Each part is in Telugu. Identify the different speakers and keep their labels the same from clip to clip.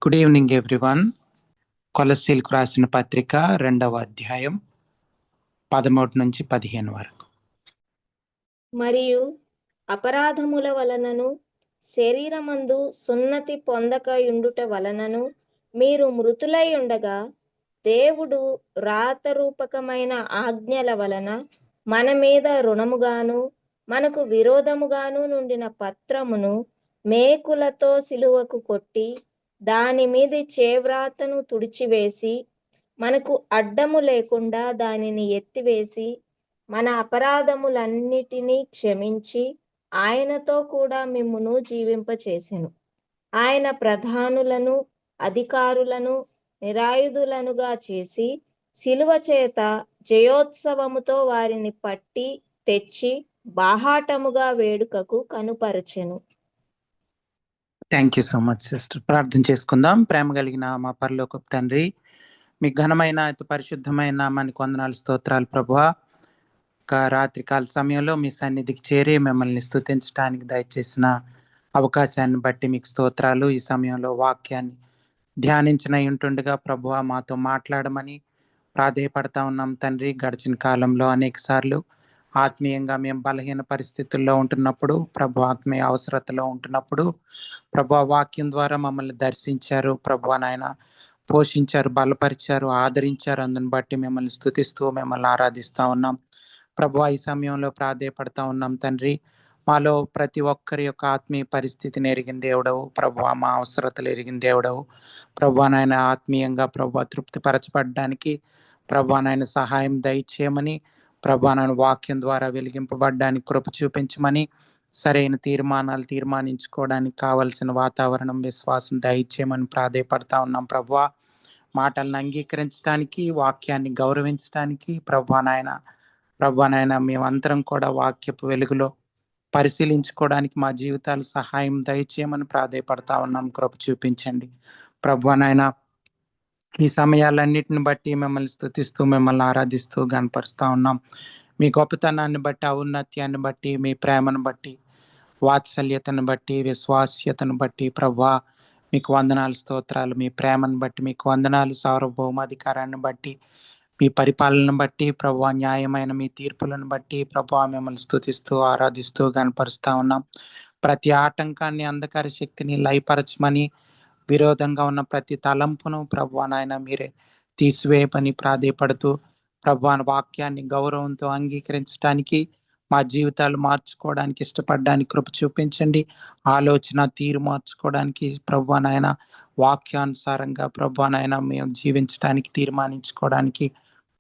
Speaker 1: Good evening everyone. కొలస్సీలకు రాసిన పత్రిక 2వ అధ్యాయం 13 నుంచి 15 వరకు.
Speaker 2: మరియు అపరాధముల వలనను శరీరమందు సున్నతి పొందక యుండుట వలనను మీరు మృతులై ఉండగా దేవుడు రాతరూపకమైన ఆజ్ఞల వలన మన మీద రుణముగాను మనకు విరోధముగాను నుండిన పత్రమును మేకులతో సిలువకు కొట్టి దాని మీది చేవ్రాతను తుడిచివేసి మనకు అడ్డము లేకుండా దానిని ఎత్తివేసి మన అపరాధములన్నిటినీ క్షమించి ఆయనతో కూడా మిమ్మును జీవింపచేసెను. ఆయన ప్రధానులను అధికారులను నిరాయుధులనుగా చేసి సిలువ చేత జయోత్సవముతో వారిని పట్టి తెచ్చి బాహాటముగా వేడుకకు కనుపరచెను.
Speaker 1: Thank you so much sister. ప్రార్థన చేసుకుందాం. ప్రేమ కలిగిన మా పరలోకపు తండ్రి, మీ ఘనమైన అతి పరిశుద్ధమైన నామానికి వందనాలు, స్తోత్రాలు ప్రభువా. రాత్రి కాల సమయంలో మీ సన్నిధికి చేరి మిమ్మల్ని స్తుతించడానికి దయచేసిన అవకాశాన్ని బట్టి మీకు స్తోత్రాలు. ఈ సమయంలో వాక్యాన్ని ధ్యానించిన ఉంటుండగా ప్రభువా మాతో మాట్లాడమని ప్రాధేయపడతా ఉన్నాం తండ్రి. గడిచిన కాలంలో అనేక సార్లు ఆత్మీయంగా మేము బలహీన పరిస్థితుల్లో ఉంటున్నప్పుడు, ప్రభు ఆత్మీయ అవసరతలో ఉంటున్నప్పుడు ప్రభు వాక్యం ద్వారా మమ్మల్ని దర్శించారు ప్రభు, నాయన పోషించారు, బలపరిచారు, ఆదరించారు. అందుని బట్టి మిమ్మల్ని స్తుతిస్తూ మిమ్మల్ని ఆరాధిస్తూ ఉన్నాం ప్రభు. ఈ సమయంలో ప్రాధేయపడతా ఉన్నాం తండ్రి. మాలో ప్రతి ఒక్కరి యొక్క ఆత్మీయ పరిస్థితిని ఎరిగిన దేవుడవు ప్రభు, మా అవసరతలు ఎరిగిన దేవుడవు ప్రభు. నాయన ఆత్మీయంగా ప్రభు తృప్తిపరచబడడానికి ప్రభు నాయన సహాయం దయచేయమని ప్రభు, నాయన వాక్యం ద్వారా వెలిగింపబడడానికి కృప చూపించమని, సరైన తీర్మానాలు తీర్మానించుకోవడానికి కావలసిన వాతావరణం, విశ్వాసం దయచేయమని ప్రాధేయపడతా ఉన్నాం ప్రభు. మాటలను అంగీకరించడానికి, వాక్యాన్ని గౌరవించడానికి ప్రభు నాయన మేమంతరం కూడా వాక్యపు వెలుగులో పరిశీలించుకోవడానికి మా జీవితాలు సహాయం దయచేయమని ప్రాధేయపడతా ఉన్నాం. కృప చూపించండి ప్రభు నాయన. ఈ సమయాలన్నిటిని బట్టి మిమ్మల్ని స్తుతిస్తూ మిమ్మల్ని ఆరాధిస్తూ గనపరుస్తూ ఉన్నాం. మీ గొప్పతనాన్ని బట్టి, ఔన్నత్యాన్ని బట్టి, మీ ప్రేమను బట్టి, వాత్సల్యతను బట్టి, విశ్వాస్యతను బట్టి ప్రభువా మీకు వందనాలు, స్తోత్రాలు. మీ ప్రేమను బట్టి మీకు వందనాలు, సార్వభౌమాధికారాన్ని బట్టి, మీ పరిపాలనను బట్టి ప్రభువా, న్యాయమైన మీ తీర్పులను బట్టి ప్రభువా మిమ్మల్ని స్తుతిస్తూ ఆరాధిస్తూ గనపరుస్తూ ఉన్నాం. ప్రతి ఆటంకాన్ని, అంధకార శక్తిని లయపరచమని, విరోధంగా ఉన్న ప్రతి తలంపును ప్రభువా నాయన మీరే తీసివేయమని ప్రాధేయపడుతూ ప్రభువా వాక్యాన్ని గౌరవంతో అంగీకరించడానికి, మా జీవితాలు మార్చుకోవడానికి, ఇష్టపడడానికి కృప చూపించండి. ఆలోచన తీరు మార్చుకోవడానికి ప్రభువా నాయన, వాక్యానుసారంగా ప్రభువా నాయన మేము జీవించడానికి, తీర్మానించుకోవడానికి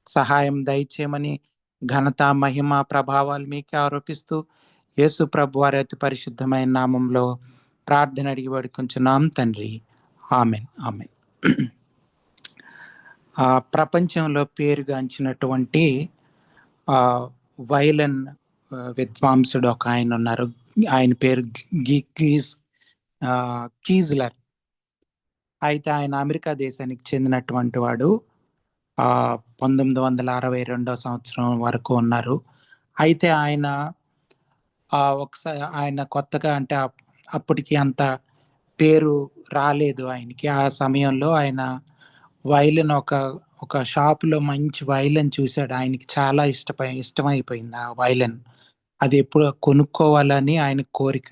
Speaker 1: సహాయం దయచేయమని ఘనత, మహిమ, ప్రభావాలు మీకే ఆరోపిస్తూ యేసు ప్రభు వారి అతి పరిశుద్ధమైన నామంలో ప్రార్థన అడిగి వేడుకొంచున్నాం తండ్రి. Amen, amen. ప్రపంచంలో పేరుగాంచినటువంటి వైలన్ విద్వాంసుడు ఒక ఆయన ఉన్నారు. ఆయన పేరు కీజ్లర్. అయితే ఆయన అమెరికా దేశానికి చెందినటువంటి వాడు. 1962 సంవత్సరం వరకు ఉన్నారు. అయితే ఆయన ఒకసారి ఆయన కొత్తగా, అంటే అప్పటికి అంత పేరు రాలేదు ఆయనకి. ఆ సమయంలో ఆయన వైలన్ ఒక షాపులో మంచి వైలన్ చూశాడు. ఆయనకి చాలా ఇష్టమైపోయింది ఆ వైలన్. అది ఎప్పుడు కొనుక్కోవాలని ఆయన కోరిక.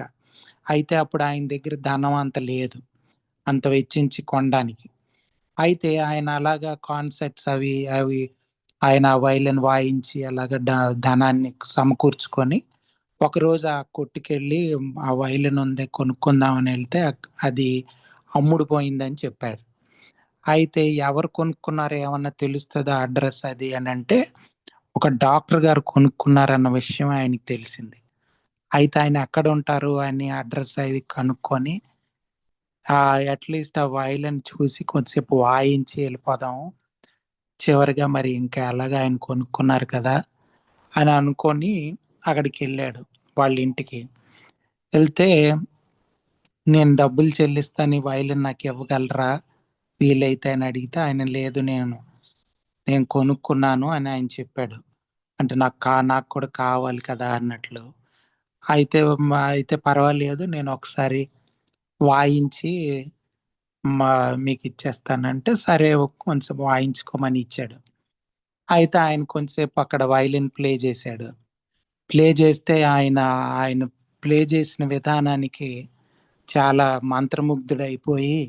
Speaker 1: అయితే అప్పుడు ఆయన దగ్గర ధనం అంత లేదు, అంత వెచ్చించి కొనడానికి. అయితే ఆయన అలాగా కాన్సర్ట్స్ అవి ఆయన వైలన్ వాయించి అలాగా ధనాన్ని సమకూర్చుకొని ఒకరోజు ఆ కొట్టుకెళ్ళి ఆ వైలన్ ఉంది కొనుక్కుందామని వెళ్తే అది అమ్ముడు పోయిందని చెప్పారు. అయితే ఎవరు కొనుక్కున్నారో ఏమన్నా తెలుస్తుందా అడ్రస్ అది అని అంటే, ఒక డాక్టర్ గారు కొనుక్కున్నారన్న విషయం ఆయనకి తెలిసింది. అయితే ఆయన ఎక్కడ ఉంటారు అని అడ్రస్ అది కనుక్కొని అట్లీస్ట్ ఆ వైలన్ చూసి కొద్దిసేపు వాయించి వెళ్ళిపోదాం, చివరిగా మరి ఇంకా ఎలాగా ఆయన కొనుక్కున్నారు కదా అని అనుకొని అక్కడికి వెళ్ళాడు వాళ్ళ ఇంటికి. వెళ్తే, నేను డబ్బులు చెల్లిస్తాను, ఈ వైలన్ నాకు ఇవ్వగలరా వీలైతే అని అడిగితే ఆయన లేదు, నేను కొనుక్కున్నాను అని ఆయన చెప్పాడు. అంటే నాకు కూడా కావాలి కదా అన్నట్లు. అయితే పర్వాలేదు, నేను ఒకసారి వాయించి మీకు ఇచ్చేస్తానంటే, సరే కొంచెం వాయించుకోమని ఇచ్చాడు. అయితే ఆయన కొంచెంసేపు అక్కడ వయలిన్ ప్లే చేశాడు. ప్లే చేస్తే ఆయన ప్లే చేసిన విధానానికి చాలా మంత్రముగ్ధుడైపోయి,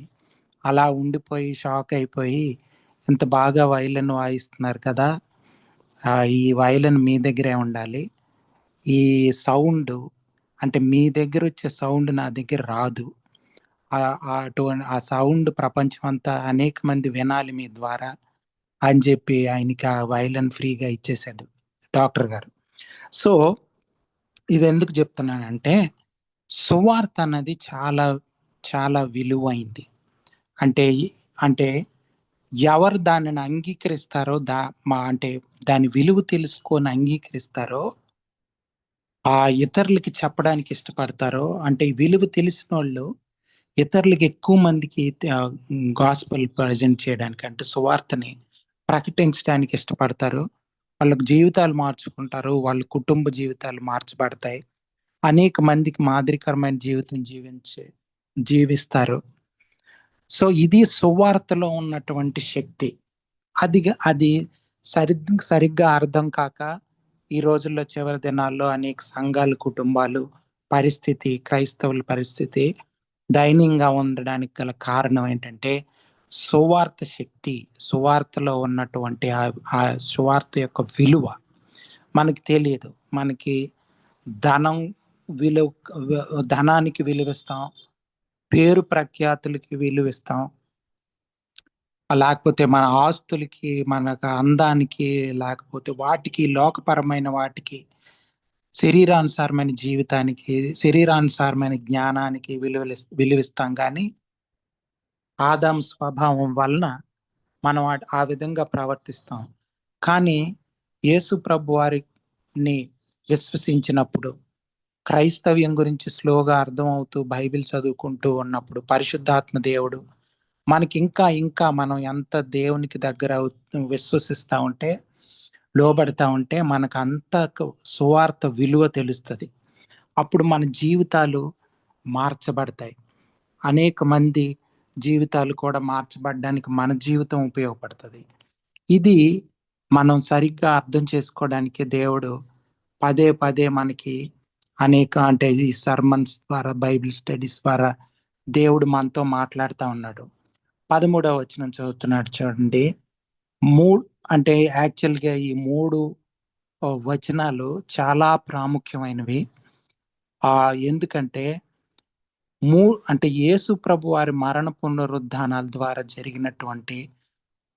Speaker 1: అలా ఉండిపోయి షాక్ అయిపోయి, ఇంత బాగా వయలిన్ వాయిస్తున్నారు కదా! ఈ వయలిన్ మీ దగ్గరే ఉండాలి. ఈ సౌండు అంటే మీ దగ్గరొచ్చే సౌండ్ నా దగ్గర రాదు. ఆ సౌండ్ ప్రపంచమంతా అనేక మంది వినాలి మీ ద్వారా అని చెప్పి ఆయనకి ఆ వయలిన్ ఫ్రీగా ఇచ్చేసాడు డాక్టర్ గారు. సో, ఇదెందుకు చెప్తున్నానంటే, సువార్త అన్నది చాలా, చాలా విలువైంది. అంటే అంటే ఎవరు దానిని అంగీకరిస్తారో అంటే దాని విలువ తెలుసుకొని అంగీకరిస్తారో, ఇతరులకి చెప్పడానికి ఇష్టపడతారో, అంటే ఈ విలువ తెలిసినోళ్ళు ఇతరులకి ఎక్కువ మందికి గాస్పెల్ ప్రజెంట్ చేయడానికి అంటే సువార్తని ప్రకటించడానికి ఇష్టపడతారు. వాళ్ళకి జీవితాలు మార్చుకుంటారు. వాళ్ళ కుటుంబ జీవితాలు మార్చబడతాయి. అనేక మందికి మాదిరికరమైన జీవితం జీవిస్తారు. సో, ఇది సువార్తలో ఉన్నటువంటి శక్తి. అది సరిగ్గా అర్థం కాక ఈ రోజుల్లో చివరి దినాల్లో అనేక సంఘాలు, కుటుంబాలు క్రైస్తవుల పరిస్థితి దయనీయంగా ఉండడానికి గల కారణం ఏంటంటే, సువార్త శక్తి, సువార్తలో ఉన్నటువంటి ఆ సువార్త యొక్క విలువ మనకి తెలియదు. మనకి ధనం విలువ ధనానికి విలువిస్తాం. పేరు ప్రఖ్యాతులకి విలువిస్తాం. లేకపోతే మన ఆస్తులకి, మనకు అందానికి, లేకపోతే వాటికి లోకపరమైన వాటికి, శరీరానుసారమైన జీవితానికి, శరీరానుసారమైన జ్ఞానానికి విలువిస్తాం గానీ, ఆదాము స్వభావం వలన మనం ఆ విధంగా ప్రవర్తిస్తాం. కానీ యేసు ప్రభువారిని విశ్వసించినప్పుడు, క్రైస్తవ్యం గురించి స్లోగా అర్థమవుతూ బైబిల్ చదువుకుంటూ ఉన్నప్పుడు, పరిశుద్ధాత్మ దేవుడు మనకి ఇంకా మనం ఎంత దేవునికి దగ్గర విశ్వసిస్తా ఉంటే, లోబడతా ఉంటే మనకంత సువార్త విలువ తెలుస్తది. అప్పుడు మన జీవితాలు మార్చబడతాయి. అనేక మంది జీవితాలు కూడా మార్చబడ్డానికి మన జీవితం ఉపయోగపడతది. ఇది మనం సరిగ్గా అర్థం చేసుకోవడానికి దేవుడు పదే పదే మనకి అంటే ఈ సర్మన్స్ ద్వారా, బైబిల్ స్టడీస్ ద్వారా దేవుడు మనతో మాట్లాడుతా ఉన్నాడు. 13వ వచనం చదువుతున్నాడు చూడండి. అంటే యాక్చువల్‌గా ఈ 3 వచనాలు చాలా ప్రాముఖ్యమైనవి. ఎందుకంటే అంటే యేసు ప్రభువారి మరణ పునరుద్ధానాల ద్వారా జరిగినటువంటి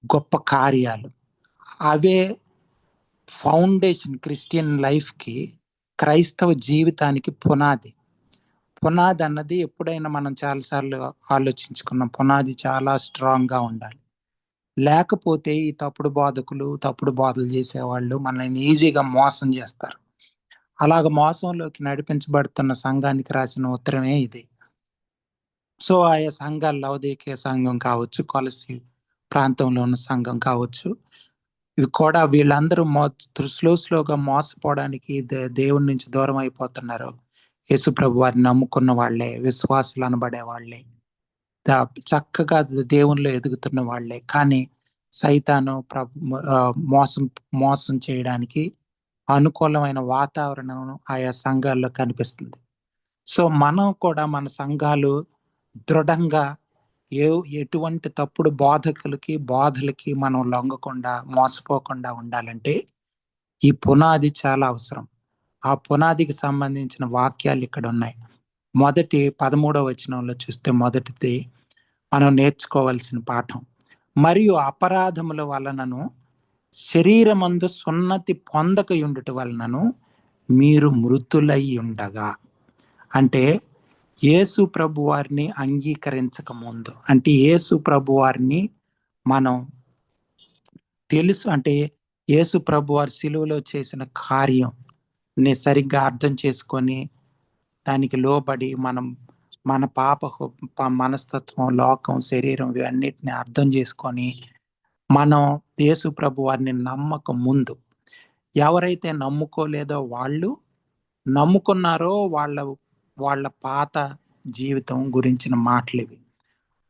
Speaker 1: గొప్ప కార్యాలు. అవే ఫౌండేషన్ క్రిస్టియన్ లైఫ్‌కి, క్రైస్తవ జీవితానికి పునాది. పునాది అన్నది ఎప్పుడైనా మనం చాలా సార్లు ఆలోచించుకున్నాం. పునాది చాలా స్ట్రాంగ్‌గా ఉండాలి. లేకపోతే ఈ తప్పుడు బోధకులు, తప్పుడు బోధలు చేసేవాళ్ళు మనల్ని ఈజీగా మోసం చేస్తారు. అలాగ మోసంలోకి నడిపించబడుతున్న సంఘానికి రాసిన ఉత్తరమే ఇది. సో, ఆయా సంఘాలు లవొదికయ సంఘం కావచ్చు, కొలస్సి ప్రాంతంలో ఉన్న సంఘం కావచ్చు. ఇవి కూడా వీళ్ళందరూ స్లోగా మోసపోవడానికి దేవుని నుంచి దూరం అయిపోతున్నారు. యేసు ప్రభువారిని నమ్ముకున్న వాళ్ళే, విశ్వాసులు అనబడే వాళ్ళే. చక్కగా దేవునిలో ఎదుగుతున్న వాళ్ళే. కానీ సైతాను మోసం చేయడానికి అనుకూలమైన వాతావరణం ఆయా సంఘాల్లో కనిపిస్తుంది. సో, మనం కూడా మన సంఘాలు దృఢంగా ఎటువంటి తప్పుడు బోధలకి మనం లొంగకుండా, మోసపోకుండా ఉండాలంటే ఈ పునాది చాలా అవసరం. ఆ పునాదికి సంబంధించిన వాక్యాలు ఇక్కడ ఉన్నాయి. 13వ వచనంలో చూస్తే మొదటిది మనం నేర్చుకోవాల్సిన పాఠం. మరియు అపరాధముల వలనను శరీరమందు సున్నతి పొందకయుండుట వలనను మీరు మృతులై ఉండగా, అంటే యేసు ప్రభువారిని అంగీకరించక ముందు, అంటే యేసు ప్రభువారిని మనం అంటే యేసు ప్రభువారు సిలువలో చేసిన కార్యం సరిగ్గా అర్థం చేసుకొని దానికి లోబడి మన మనస్తత్వం, లోకం, శరీరం ఇవన్నిటిని అర్థం చేసుకొని మనం యేసు ప్రభువారిని నమ్మక ముందు, ఎవరైతే నమ్ముకోలేదో వాళ్ళు, నమ్ముకున్నారో వాళ్ళ పాత జీవితం గురించిన మాటలివి.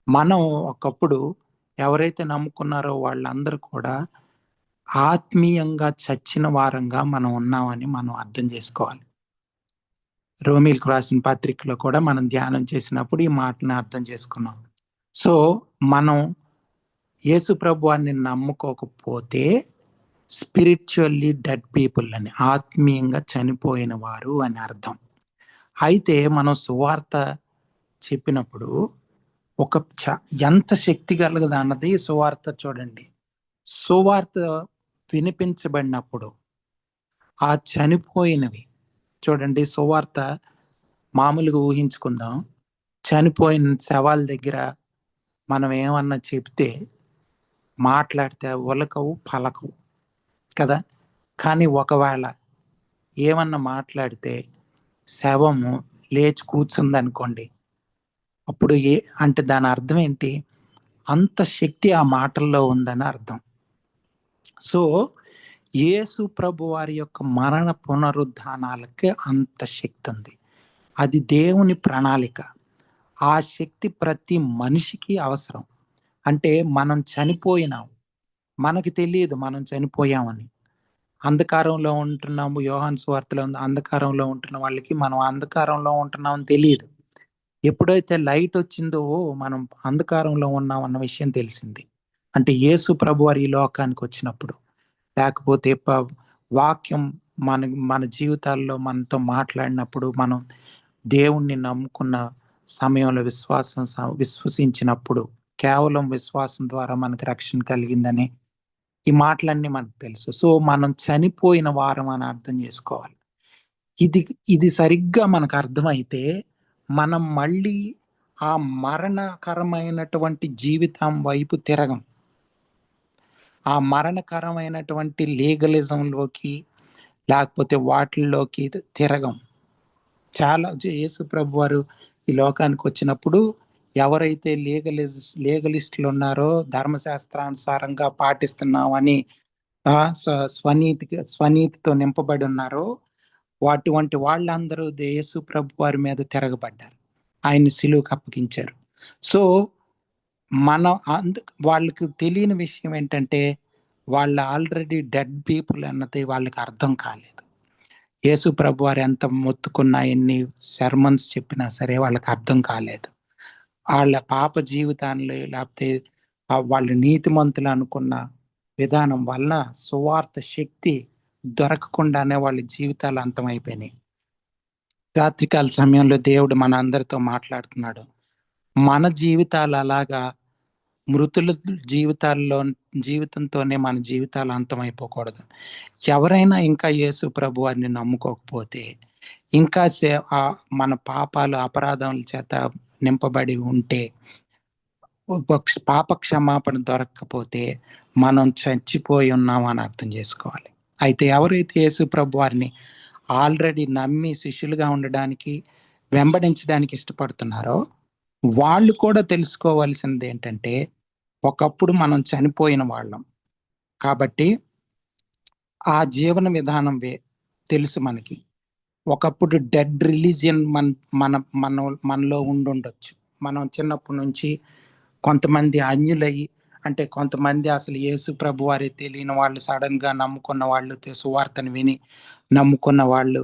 Speaker 1: మనం ఒకప్పుడు ఎవరైతే నమ్ముకున్నారో వాళ్ళందరూ కూడా ఆత్మీయంగా చచ్చిన వారంగా మనం ఉన్నామని మనం అర్థం చేసుకోవాలి. రోమీలకు రాసిన పత్రికలో కూడా మనం ధ్యానం చేసినప్పుడు ఈ మాటని అర్థం చేసుకున్నాం. సో, మనం యేసు ప్రభువాన్ని నమ్ముకోకపోతే స్పిరిచువల్లీ డెడ్ పీపుల్ అని, ఆత్మీయంగా చనిపోయిన వారు అని అర్థం. అయితే మనం సువార్త చెప్పినప్పుడు ఒక ఎంత శక్తి కలగదు అన్నది సువార్త చూడండి. సువార్త వినిపించబడినప్పుడు ఆ చనిపోయినవి చూడండి, సువార్త మామూలుగా ఊహించుకుందాం. చనిపోయిన శవాల దగ్గర మనం ఏమన్నా చెప్తే మాట్లాడితే ఉలకవు పలకవు కదా. కానీ ఒకవేళ ఏమన్నా మాట్లాడితే శవము లేచి కూర్చుంది అనుకోండి, అప్పుడు అంటే దాని అర్థం ఏంటి? అంత శక్తి ఆ మాటల్లో ఉందని అర్థం. సో యేసు ప్రభు వారి యొక్క మరణ పునరుద్ధానాలకి అంత శక్తి ఉంది. అది దేవుని ప్రణాళిక. ఆ శక్తి ప్రతి మనిషికి అవసరం. అంటే మనం చనిపోయినాం, మనకి తెలియదు మనం చనిపోయామని. అంధకారంలో ఉంటున్నాము, యోహాను సువార్తలో ఉంది, అంధకారంలో ఉంటున్న వాళ్ళకి మనం అంధకారంలో ఉంటున్నామని తెలియదు. ఎప్పుడైతే లైట్ వచ్చిందో మనం అంధకారంలో ఉన్నాం అన్న విషయం తెలిసింది. అంటే యేసు ప్రభు వారు ఈ లోకానికి వచ్చినప్పుడు, లేకపోతే వాక్యం మన మన జీవితాల్లో మనతో మాట్లాడినప్పుడు, మనం దేవుణ్ణి నమ్ముకున్న సమయంలో విశ్వసించినప్పుడు, కేవలం విశ్వాసం ద్వారా మనకు రక్షణ కలిగిందని ఈ మాటలన్నీ మనకు తెలుసు. సో మనం చనిపోయిన వారం అని అర్థం చేసుకోవాలి. ఇది ఇది సరిగ్గా మనకు అర్థమైతే మనం మళ్ళీ ఆ మరణకరమైనటువంటి జీవితం వైపు తిరగం. ఆ మరణకరమైనటువంటి లీగలిజంలోకి లేకపోతే వాటిల్లోకి తిరగం. చాలా యేసు ప్రభు వారు ఈ లోకానికి వచ్చినప్పుడు ఎవరైతే లీగలిస్టులు ఉన్నారో, ధర్మశాస్త్రానుసారంగా పాటిస్తున్నామని స్వనీతితో నింపబడి ఉన్నారో, అటువంటి వాళ్ళందరూ యేసు ప్రభు వారి మీద తిరగబడ్డారు, ఆయన్ని సిలువకు అప్పగించారు. సో మనం వాళ్ళకి తెలియని విషయం ఏంటంటే వాళ్ళు ఆల్రెడీ డెడ్ పీపుల్ అన్నది వాళ్ళకి అర్థం కాలేదు. యేసు ప్రభు వారు ఎంత మొత్తుకున్నా, ఎన్ని సెర్మన్స్ చెప్పినా సరే వాళ్ళకి అర్థం కాలేదు. వాళ్ళ పాప జీవితాన్ని లేకపోతే వాళ్ళు నీతిమంతులు అనుకున్న విధానం వలన సువార్త శక్తి దొరకకుండానే వాళ్ళ జీవితాలు అంతమైపోయినాయి. రాత్రికాల సమయంలో దేవుడు మన అందరితో మాట్లాడుతున్నాడు. మన జీవితాలు అలాగా మృతుల జీవితంతోనే మన జీవితాలు అంతమైపోకూడదు. ఎవరైనా ఇంకా యేసు ప్రభు వారిని నమ్ముకోకపోతే, ఇంకా మన పాపాలు అపరాధముల చేత నింపబడి ఉంటే, పాప క్షమాపణ దొరకకపోతే మనం చచ్చిపోయి ఉన్నాం అని అర్థం చేసుకోవాలి. అయితే ఎవరైతే యేసు ప్రభు వారిని ఆల్రెడీ నమ్మి శిష్యులుగా ఉండడానికి, వెంబడించడానికి ఇష్టపడుతున్నారో వాళ్ళు కూడా తెలుసుకోవాల్సింది ఏంటంటే, ఒకప్పుడు మనం చనిపోయిన వాళ్ళం కాబట్టి ఆ జీవన విధానం తెలుసు మనకి. ఒకప్పుడు డెడ్ రిలీజియన్ మనలో ఉండుండొచ్చు. మనం చిన్నప్పటి నుంచి కొంతమంది అన్యులయ్యి, అంటే కొంతమంది అసలు యేసు ప్రభు వారి తెలియని వాళ్ళు సడన్ గా నమ్ముకున్న వాళ్ళు, సువార్తను విని నమ్ముకున్న వాళ్ళు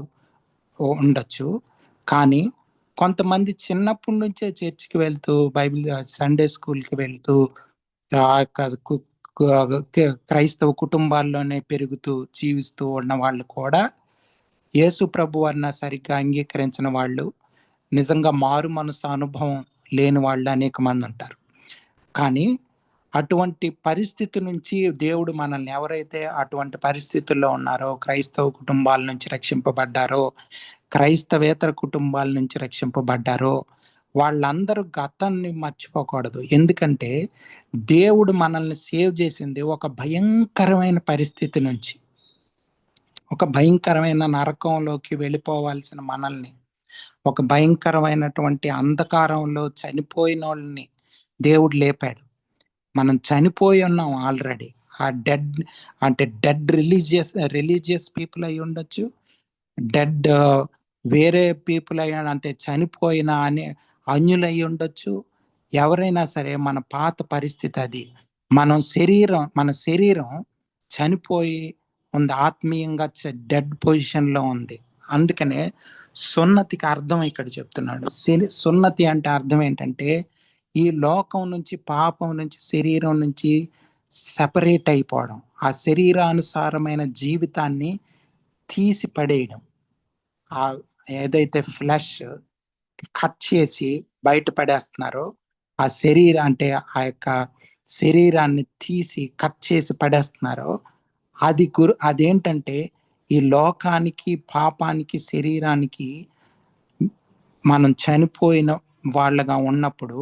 Speaker 1: ఉండొచ్చు. కానీ కొంతమంది చిన్నప్పటి నుంచే చర్చికి వెళ్తూ, బైబిల్ సండే స్కూల్కి వెళ్తూ, క్రైస్తవ కుటుంబాల్లోనే పెరుగుతూ జీవిస్తూ ఉన్న వాళ్ళు కూడా యేసు ప్రభు వారిని సరిగ్గా అంగీకరించిన వాళ్ళు, నిజంగా మారు మనసు అనుభవం లేని వాళ్ళు అనేక మంది ఉంటారు. కానీ అటువంటి పరిస్థితి నుంచి దేవుడు మనల్ని, ఎవరైతే అటువంటి పరిస్థితుల్లో ఉన్నారో, క్రైస్తవ కుటుంబాల నుంచి రక్షింపబడ్డారో, క్రైస్తవేతర కుటుంబాల నుంచి రక్షింపబడ్డారో, వాళ్ళందరూ గతాన్ని మర్చిపోకూడదు. ఎందుకంటే దేవుడు మనల్ని సేవ్ చేసింది ఒక భయంకరమైన పరిస్థితి నుంచి. ఒక భయంకరమైన నరకంలోకి వెళ్ళిపోవాల్సిన మనల్ని, ఒక భయంకరమైనటువంటి అంధకారంలో చనిపోయిన వాళ్ళని దేవుడు లేపాడు. మనం చనిపోయి ఉన్నాం ఆల్రెడీ. ఆ డెడ్ రిలీజియస్ పీపుల్ అయి ఉండొచ్చు, డెడ్ వేరే పీపుల్ అంటే చనిపోయిన అన్యులై ఉండొచ్చు, ఎవరైనా సరే మన పాత పరిస్థితి అది. మన శరీరం చనిపోయి ఉంది, ఆత్మీయంగా డెడ్ పొజిషన్‌లో ఉంది. అందుకనే సున్నతికి అర్థం ఇక్కడ చెప్తున్నాడు. సున్నతి అంటే అర్థం ఏంటంటే, ఈ లోకం నుంచి, పాపం నుంచి, శరీరం నుంచి సెపరేట్ అయిపోవడం. ఆ శరీరానుసారమైన జీవితాన్ని తీసి పడేయడం. ఏదైతే ఫ్లెష్ కట్ చేసి బయట పడేస్తున్నారో, అంటే ఆ యొక్క శరీరాన్ని తీసి కట్ చేసి పడేస్తున్నారో, అదేంటంటే ఈ లోకానికి, పాపానికి, శరీరానికి మనం చనిపోయిన వాళ్ళగా ఉన్నప్పుడు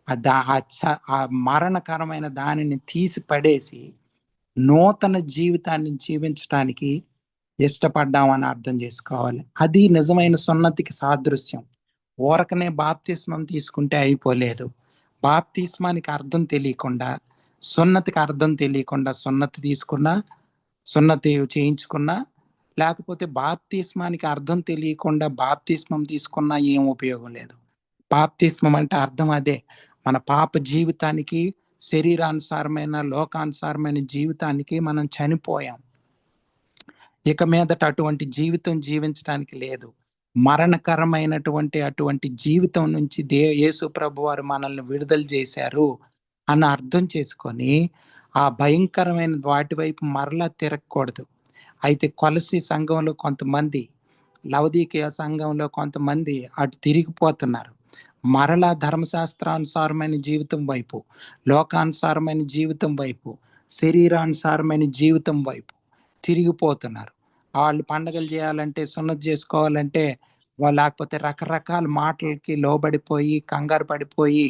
Speaker 1: ఆ మరణకరమైన దానిని తీసి పడేసి నూతన జీవితాన్ని జీవించటానికి ఇష్టపడ్డామని అర్థం చేసుకోవాలి. అది నిజమైన సున్నతికి సాదృశ్యం. ఊరకనే బాప్తిస్మం తీసుకుంటే అయిపోలేదు. బాప్తిస్మానికి అర్థం తెలియకుండా, సున్నతికి అర్థం తెలియకుండా సున్నతి తీసుకున్నా, సున్నతి చేయించుకున్నా, లేకపోతే బాప్తిస్మానికి అర్థం తెలియకుండా బాప్తిస్మం తీసుకున్నా ఏం ఉపయోగం లేదు. బాప్తిస్మం అంటే అర్థం అదే. మన పాప జీవితానికి, శరీరానుసారమైన, లోకానుసారమైన జీవితానికి మనం చనిపోయాం. ఇక మీదట అటువంటి జీవితం జీవించడానికి లేదు. మరణకరమైనటువంటి అటువంటి జీవితం నుంచి యేసు ప్రభువారు మనల్ని విడుదల చేశారు అని అర్థం చేసుకొని, ఆ భయంకరమైన వాటి వైపు మరలా తిరగకూడదు. అయితే కొలస్సీ సంఘంలో కొంతమంది, లవదీకీయ సంఘంలో కొంతమంది అటు తిరిగిపోతున్నారు. మరలా ధర్మశాస్త్రానుసారమైన జీవితం వైపు, లోకానుసారమైన జీవితం వైపు, శరీరానుసారమైన జీవితం వైపు తిరిగిపోతున్నారు. వాళ్ళు పండగలు చేయాలంటే, సున్నతి చేసుకోవాలంటే, లేకపోతే రకరకాల మాటలకి లోబడిపోయి, కంగారు పడిపోయి,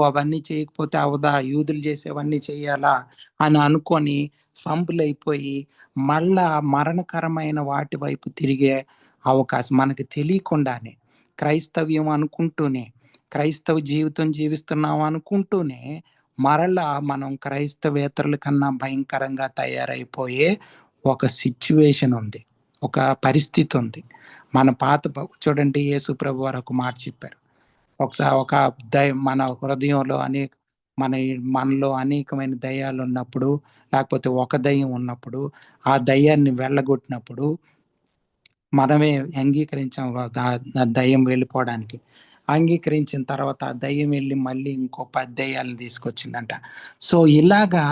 Speaker 1: అవన్నీ చేయకపోతే అవదా, యూదులు చేసేవన్నీ చెయ్యాలా అని అనుకొని ఫంబులైపోయి మళ్ళా మరణకరమైన వాటి వైపు తిరిగే అవకాశం మనకి తెలియకుండానే, క్రైస్తవ్యం అనుకుంటూనే, క్రైస్తవ జీవితం జీవిస్తున్నాం అనుకుంటూనే మరలా మనం క్రైస్తవేతరుల కన్నా భయంకరంగా తయారైపోయే ఒక సిచ్యువేషన్ ఉంది, ఒక పరిస్థితి ఉంది. మన చూడండి, యేసు ప్రభు వారు ఒక మాట చెప్పారు. ఒకసారి మన హృదయంలో మనలో అనేకమైన దయ్యాలు ఉన్నప్పుడు, లేకపోతే ఒక దయ్యం ఉన్నప్పుడు, ఆ దయ్యాన్ని వెళ్ళగొట్టినప్పుడు మనమే అంగీకరించాం దయ్యం వెళ్ళిపోవడానికి. అంగీకరించిన తర్వాత ఆ దయ్యం వెళ్ళి మళ్ళీ ఇంకో 10 దయ్యాలను తీసుకొచ్చిందంట. సో ఇలాగా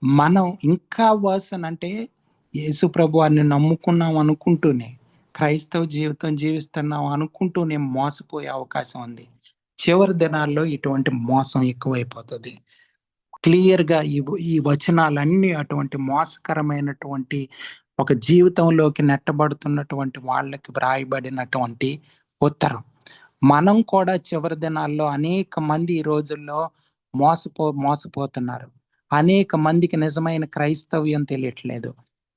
Speaker 1: మనం ఇంకా వర్సన్ అంటే, యేసు ప్రభువారిని నమ్ముకున్నాం అనుకుంటూనే, క్రైస్తవ జీవితం జీవిస్తున్నాం అనుకుంటూనే మోసపోయే అవకాశం ఉంది. చివరి దినాల్లో ఇటువంటి మోసం ఎక్కువైపోతుంది. క్లియర్‌గా ఈ వచనాలన్నీ అటువంటి మోసకరమైనటువంటి ఒక జీవితంలోకి నెట్టబడుతున్నటువంటి వాళ్ళకి వ్రాయబడినటువంటి ఉత్తరం. మనం కూడా చివరి దినాల్లో అనేక మంది ఈ రోజుల్లో మోసపోతున్నారు. అనేక మందికి నిజమైన క్రైస్తవ్యం తెలియట్లేదు.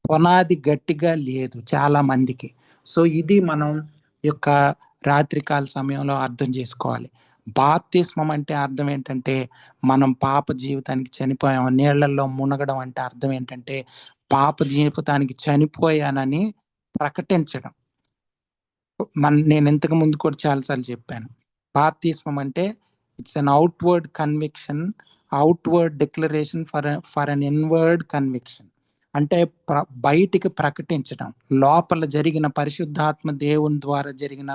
Speaker 1: పునాది గట్టిగా లేదు చాలా మందికి. సో ఇది మనం యొక్క రాత్రికాల సమయంలో అర్థం చేసుకోవాలి. బాప్తిస్మం అంటే అర్థం ఏంటంటే, మనం పాప జీవితానికి చనిపోయాం. నీళ్లలో మునగడం అంటే అర్థం ఏంటంటే, పాప జీవితానికి చనిపోయానని ప్రకటించడం. నేను ఇంతకు ముందు కూడా చాలాసార్లు చెప్పాను. బాప్తిస్మం అంటే it's an outward conviction, outward declaration for an inward conviction. అంటే బయటికి ప్రకటించడం, లోపల జరిగిన పరిశుద్ధాత్మ దేవుని ద్వారా జరిగిన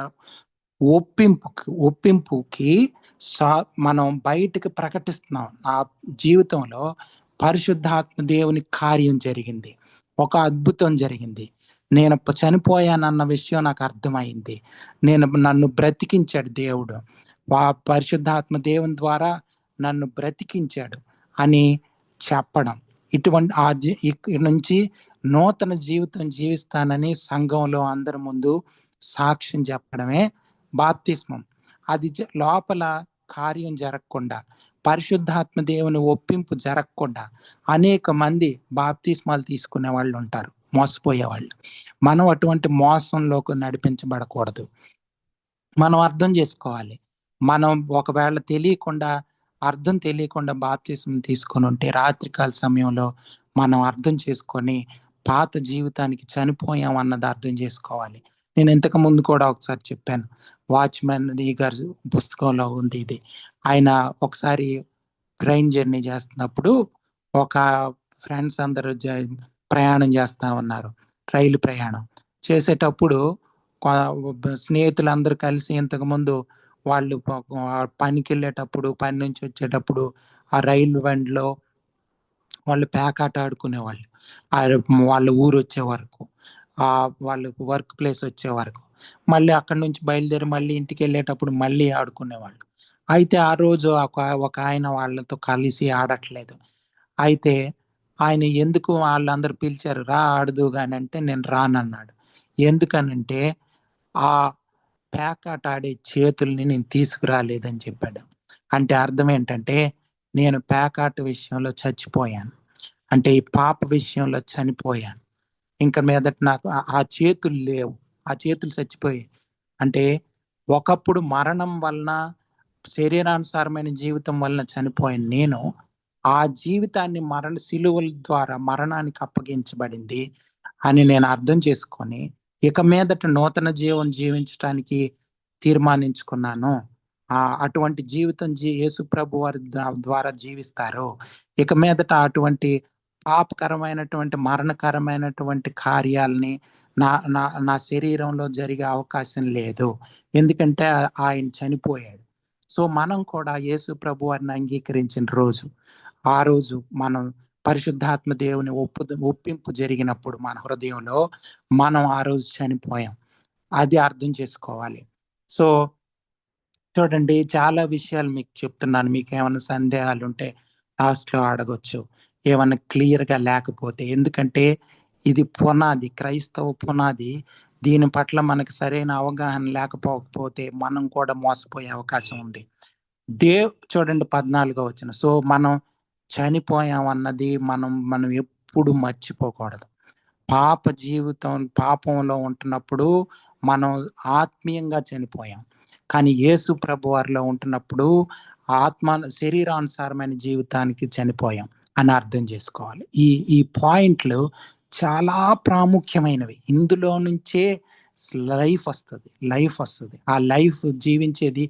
Speaker 1: ఒప్పింపుకి మనం బయటికి ప్రకటిస్తున్నాం. నా జీవితంలో పరిశుద్ధాత్మ దేవుని కార్యం జరిగింది, ఒక అద్భుతం జరిగింది, నేను చనిపోయానన్న విషయం నాకు అర్థమైంది, నన్ను బ్రతికించాడు దేవుడు, పరిశుద్ధాత్మ దేవుని ద్వారా నన్ను బ్రతికించాడు అని చెప్పడం. ఇక్కడి నుంచి నూతన జీవితం జీవిస్తానని సంఘంలో అందరి ముందు సాక్ష్యం చెప్పడమే బాప్తిస్మం. అది లోపల కార్యం జరగకుండా, పరిశుద్ధాత్మ దేవుని ఒప్పింపు జరగకుండా అనేక మంది బాప్తిస్మాలు తీసుకునే వాళ్ళు ఉంటారు, మోసపోయేవాళ్ళు. మనం అటువంటి మోసంలోకి నడిపించబడకూడదు. మనం అర్థం చేసుకోవాలి. మనం ఒకవేళ అర్థం తెలియకుండా బాప్తిస్మం తీసుకొని ఉంటే, రాత్రికాల సమయంలో మనం అర్థం చేసుకొని పాత జీవితానికి చనిపోయాం అన్నది అర్థం చేసుకోవాలి. నేను ఇంతకు ముందు కూడా ఒకసారి చెప్పాను, వాచ్మెన్ గారి పుస్తకంలో ఉంది ఇది. ఆయన ఒకసారి ట్రైన్ జర్నీ చేస్తున్నప్పుడు ఒక ఫ్రెండ్స్ అందరూ ప్రయాణం చేస్తా ఉన్నారు, రైలు ప్రయాణం చేసేటప్పుడు స్నేహితులందరూ కలిసి ఇంతకుముందు వాళ్ళు పనికి వెళ్ళేటప్పుడు, పని నుంచి వచ్చేటప్పుడు ఆ రైలు బండిలో వాళ్ళు పేకాట ఆడుకునేవాళ్ళు. వాళ్ళ ఊరు వచ్చే వరకు, వాళ్ళు వర్క్ ప్లేస్ వచ్చే వరకు. మళ్ళీ అక్కడి నుంచి బయలుదేరి మళ్ళీ ఇంటికి వెళ్ళేటప్పుడు మళ్ళీ ఆడుకునేవాళ్ళు. అయితే ఆ రోజు ఒక ఆయన వాళ్ళతో కలిసి ఆడట్లేదు. అయితే ఆయన ఎందుకు వాళ్ళందరూ పిలిచారు, రా ఆడుదువు గాని అంటే నేను రానన్నాడు. ఎందుకనంటే ఆ పేకాట ఆడే చేతుల్ని నేను తీసుకురాలేదని చెప్పాడు. అంటే అర్థం ఏంటంటే, నేను పేకాట విషయంలో చచ్చిపోయాను. అంటే ఈ పాప విషయంలో చనిపోయాను. ఇంక మీదట నాకు ఆ చేతులు లేవు. ఆ చేతులు చచ్చిపోయాయి. అంటే ఒకప్పుడు మరణం వలన, శరీరానుసారమైన జీవితం వలన చనిపోయిన నేను, ఆ జీవితాన్ని శిలువల ద్వారా మరణానికి అప్పగించబడింది అని నేను అర్థం చేసుకొని, ఇక మీదట నూతన జీవం జీవించటానికి తీర్మానించుకున్నాను. అటువంటి జీవితం యేసు ప్రభు వారి ద్వారా జీవిస్తారు. ఇక మీదట అటువంటి పాపకరమైనటువంటి, మరణకరమైనటువంటి కార్యాలని నా నా నా శరీరంలో జరిగే అవకాశం లేదు. ఎందుకంటే ఆయన చనిపోయాడు. సో, మనం కూడా యేసు ప్రభు వారిని అంగీకరించిన రోజు, ఆ రోజు మనం పరిశుద్ధాత్మ దేవుని ఒప్పింపు జరిగినప్పుడు మన హృదయంలో, మనం ఆ రోజు చనిపోయాం. అది అర్థం చేసుకోవాలి. సో, చూడండి, చాలా విషయాలు మీకు చెప్తున్నాను. మీకేమన్నా సందేహాలుంటే లాస్ట్‌లో అడగొచ్చు. ఏమన్నా క్లియర్‌గా లేకపోతే. ఎందుకంటే ఇది పునాది, క్రైస్తవ పునాది. దీని పట్ల మనకు సరైన అవగాహన లేకపోతే మనం కూడా మోసపోయే అవకాశం ఉంది. చూడండి 14వ వచనం. సో, మనం చనిపోయాం అన్నది మనం మనం ఎప్పుడు మర్చిపోకూడదు. పాపంలో ఉంటున్నప్పుడు మనం ఆత్మీయంగా చనిపోయాం. కానీ యేసు ప్రభు వారిలో ఉంటున్నప్పుడు శరీరానుసారమైన జీవితానికి చనిపోయాం అని అర్థం చేసుకోవాలి. ఈ ఈ పాయింట్లు చాలా ప్రాముఖ్యమైనవి. ఇందులో నుంచే లైఫ్ వస్తది. ఆ లైఫ్ జీవించేది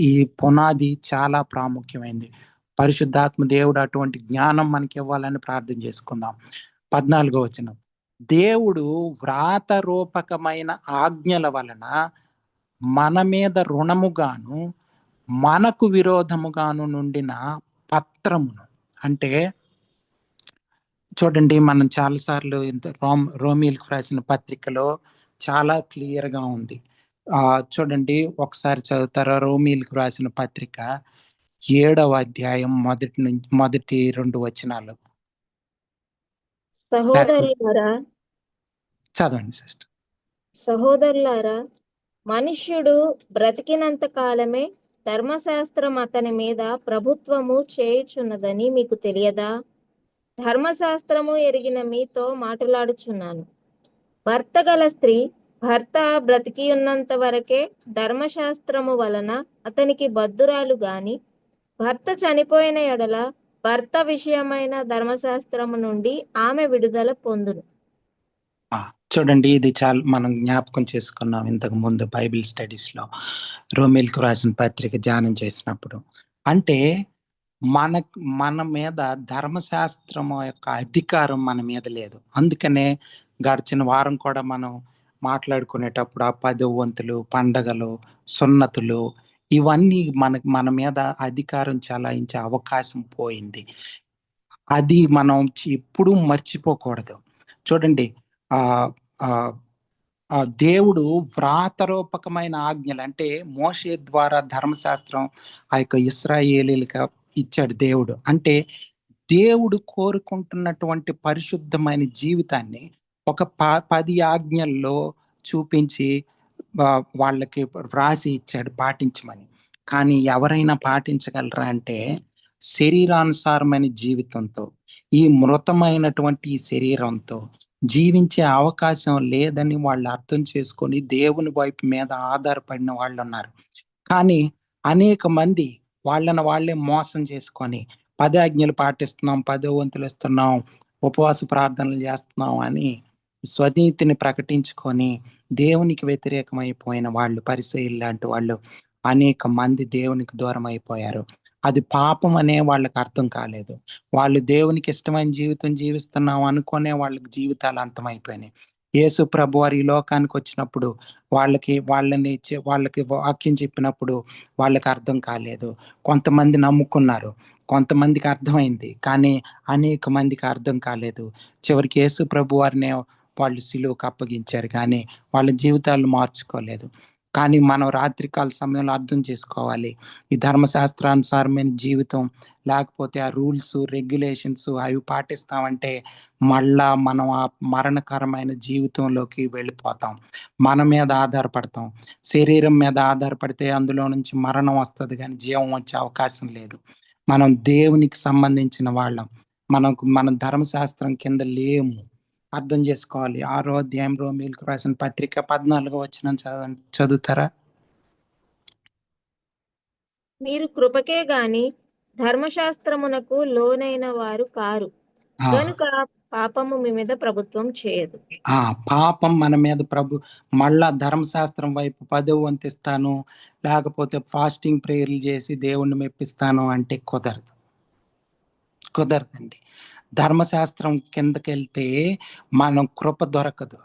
Speaker 1: ఈ పునాది చాలా ప్రాముఖ్యమైనది. పరిశుద్ధాత్మ దేవుడు అటువంటి జ్ఞానం మనకివ్వాలని ప్రార్థన చేసుకుందాం. 14వ వచనం. దేవుడు వ్రాతరూపకమైన ఆజ్ఞల వలన మన మీద రుణముగాను, మనకు విరోధముగాను నుండిన పత్రమును. అంటే చూడండి, మనం చాలా సార్లు రోమీయులకు రాసిన పత్రికలో చాలా క్లియర్‌గా ఉంది. చూడండి, ఒకసారి చదువుతారా? రోమీయులకు రాసిన పత్రిక 7వ అధ్యాయం మొదటి 2 వచనాలు.
Speaker 2: సహోదరులారా
Speaker 1: చదవండి సిస్టర్.
Speaker 2: సహోదరులారా, మనుష్యుడు బ్రతికినంత కాలమే ధర్మశాస్త్రం అతని మీద ప్రభుత్వము చేయుచున్నదని మీకు తెలియదా? ధర్మశాస్త్రము ఎరిగిన మీతో మాట్లాడుచున్నాను. భర్త గల స్త్రీ భర్త బ్రతికి ఉన్నంత వరకే ధర్మశాస్త్రము వలన అతనికి బద్ధురాలు గాని, భర్త చనిపోయిన ఎడల భర్త విషయమైన ధర్మశాస్త్రము నుండి ఆమె విడుదల పొందును.
Speaker 1: చూడండి, ఇది చాలా మనం జ్ఞాపకం చేసుకున్నాం ఇంతకు ముందు బైబిల్ స్టడీస్‌లో. రోమీయులకు రాసిన పత్రిక ధ్యానం చేసినప్పుడు. అంటే మన మీద ధర్మశాస్త్రం యొక్క అధికారం మన మీద లేదు. అందుకనే గడిచిన వారం కూడా మనం మాట్లాడుకునేటప్పుడు ఆ 10వ వంతులు, పండగలు, సున్నతులు, ఇవన్నీ మన మీద అధికారం చెలాయించే అవకాశం పోయింది. అది మనం ఎప్పుడూ మర్చిపోకూడదు. చూడండి, ఆహ్, ఆహ్, దేవుడు వ్రాతరూపకమైన ఆజ్ఞలు, అంటే మోషే ద్వారా ధర్మశాస్త్రం ఆ యొక్క ఇశ్రాయేలీయులకు ఇచ్చాడు దేవుడు. అంటే దేవుడు కోరుకుంటున్నటువంటి పరిశుద్ధమైన జీవితాన్ని ఒక 10 ఆజ్ఞల్లో చూపించి వాళ్ళకి వ్రాసి ఇచ్చాడు పాటించమని. కానీ ఎవరైనా పాటించగలరా అంటే, శరీరానుసారమైన జీవితంతో, ఈ మృతమైనటువంటి ఈ శరీరంతో జీవించే అవకాశం లేదని వాళ్ళు అర్థం చేసుకొని దేవుని వైపు మీద ఆధారపడిన వాళ్ళున్నారు. కానీ అనేక మంది వాళ్ళని వాళ్ళే మోసం చేసుకొని 10 ఆజ్ఞలు పాటిస్తున్నాం, 10 వంతులు ఇస్తున్నాం, ఉపవాస ప్రార్థనలు చేస్తున్నాం అని స్వనీతిని ప్రకటించుకొని దేవునికి వ్యతిరేకమైపోయిన వాళ్ళు, పరిసయ్యులు లాంటి వాళ్ళు అనేక మంది దేవునికి దూరం అయిపోయారు. అది పాపం అనే వాళ్ళకి అర్థం కాలేదు. వాళ్ళు దేవునికి ఇష్టమైన జీవితం జీవిస్తున్నాం అనుకునే వాళ్ళకి జీవితాలు అంతమైపోయినాయి. యేసు ప్రభు వారు ఈ లోకానికి వచ్చినప్పుడు వాళ్ళకి వాక్యం చెప్పినప్పుడు వాళ్ళకి అర్థం కాలేదు. కొంతమంది నమ్ముకున్నారు, కొంతమందికి అర్థమైంది, కానీ అనేక మందికి అర్థం కాలేదు. చివరికి యేసు ప్రభు వారిని వాళ్ళు సిలువకు అప్పగించారు, కానీ వాళ్ళ జీవితాలు మార్చుకోలేదు. కానీ మనం రాత్రికాల సమయంలో అర్థం చేసుకోవాలి, ఈ ధర్మశాస్త్రానుసారమైన జీవితం లేకపోతే ఆ రూల్స్ రెగ్యులేషన్స్ అవి పాటిస్తామంటే మళ్ళా మనం ఆ మరణకరమైన జీవితంలోకి వెళ్ళిపోతాం. మన మీద ఆధారపడతాం. శరీరం మీద ఆధారపడితే అందులో నుంచి మరణం వస్తుంది, కానీ జీవం వచ్చే అవకాశం లేదు. మనం దేవునికి సంబంధించిన వాళ్ళం. మనం ధర్మశాస్త్రం కింద లేము. అర్థం చేసుకోవాలి. 6వ అధ్యాయం రోమీయులకు రాసిన పత్రిక 14వ వచనం చదువుతారా?
Speaker 2: మీరు కృపకే గాని ధర్మశాస్త్రమునకు లోనైన వారు కారు
Speaker 1: ఆ,
Speaker 2: గనుక పాపము మీ మీద ప్రభుత్వం చేయదు.
Speaker 1: ఆ పాపం మన మీద మళ్ళా ధర్మశాస్త్రం వైపు 10వ వంతు ఇస్తాను, లేకపోతే ఫాస్టింగ్ ప్రేయర్లు చేసి దేవుణ్ణి మెప్పిస్తాను అంటే కుదరదండి. ధర్మశాస్త్రం కిందకెళ్తే మనం కృప దొరకదు.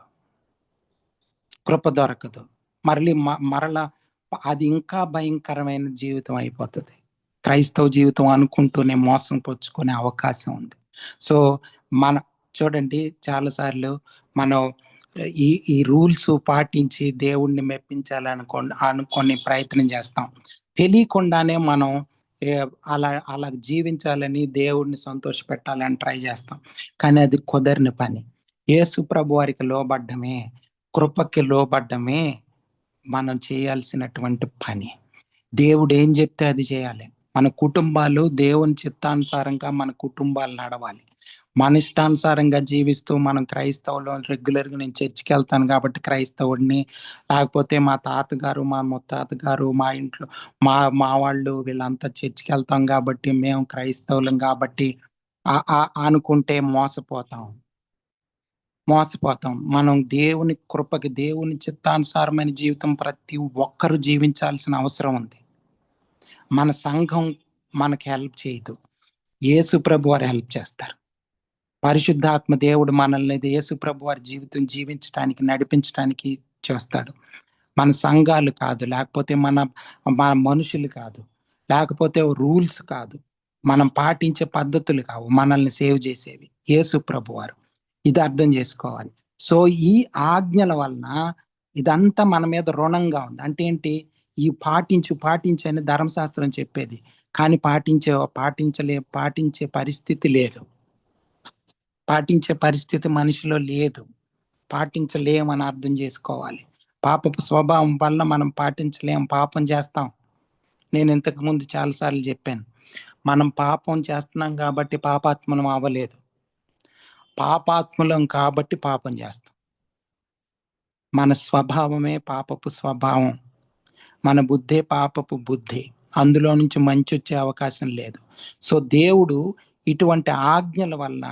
Speaker 1: మరలా అది ఇంకా భయంకరమైన జీవితం అయిపోతుంది. క్రైస్తవ జీవితం అనుకుంటూనే మోసం పుచ్చుకునే అవకాశం ఉంది. సో మన చూడండి, చాలాసార్లు మనం ఈ రూల్స్ పాటించి దేవుణ్ణి అనుకొని ప్రయత్నం చేస్తాం. తెలియకుండానే మనం అలా జీవించాలని, దేవుణ్ణి సంతోష పెట్టాలని ట్రై చేస్తాం, కానీ అది కుదరని పని. యేసు ప్రభు వారికి లోబడ్డమే, కృపకి లోబడ్డమే మనం చేయాల్సినటువంటి పని. దేవుడు ఏం చెప్తే అది చేయాలి. మన కుటుంబాలు దేవుని చిత్తానుసారంగా మన కుటుంబాలు నడవాలి. మన ఇష్టానుసారంగా జీవిస్తూ మనం క్రైస్తవులు రెగ్యులర్గా నేను చర్చికి వెళ్తాను కాబట్టి క్రైస్తవుడిని, లేకపోతే మా తాతగారు మా ముత్తాతగారు మా ఇంట్లో మా వాళ్ళు వీళ్ళంతా చర్చికి వెళ్తాం కాబట్టి మేము క్రైస్తవులం కాబట్టి అనుకుంటే మోసపోతాం. మనం దేవుని కృపకి, దేవుని చిత్తానుసారమైన జీవితం ప్రతి ఒక్కరూ జీవించాల్సిన అవసరం ఉంది. మన సంఘం మనకి హెల్ప్ చేయదు, యేసు ప్రభు వారు హెల్ప్ చేస్తారు. పరిశుద్ధాత్మ దేవుడు మనల్ని యేసు ప్రభు వారి జీవితం జీవించడానికి, నడిపించడానికి చేస్తాడు. మన సంఘాలు కాదు, లేకపోతే మన మనుషులు కాదు, లేకపోతే రూల్స్ కాదు, మనం పాటించే పద్ధతులు కావు మనల్ని సేవ్ చేసేవి, యేసు ప్రభు వారు. ఇది అర్థం చేసుకోవాలి. సో ఈ ఆజ్ఞల వలన ఇదంతా మన మీద రుణంగా ఉంది. అంటే ఏంటి? ఈ పాటించు అని ధర్మశాస్త్రం చెప్పేది, కానీ పాటించే పరిస్థితి లేదు. పాటించే పరిస్థితి మనిషిలో లేదు. పాటించలేమని అర్థం చేసుకోవాలి. పాపపు స్వభావం వల్ల మనం పాటించలేం, పాపం చేస్తాం. నేను ఇంతకు ముందు చాలాసార్లు చెప్పాను, మనం పాపం చేస్తున్నాం కాబట్టి పాపాత్మలం అవ్వలేదు, పాపాత్ములం కాబట్టి పాపం చేస్తాం. మన స్వభావమే పాపపు స్వభావం, మన బుద్ధే పాపపు బుద్ధి. అందులో నుంచి మంచి వచ్చే అవకాశం లేదు. సో దేవుడు ఇటువంటి ఆజ్ఞల వల్ల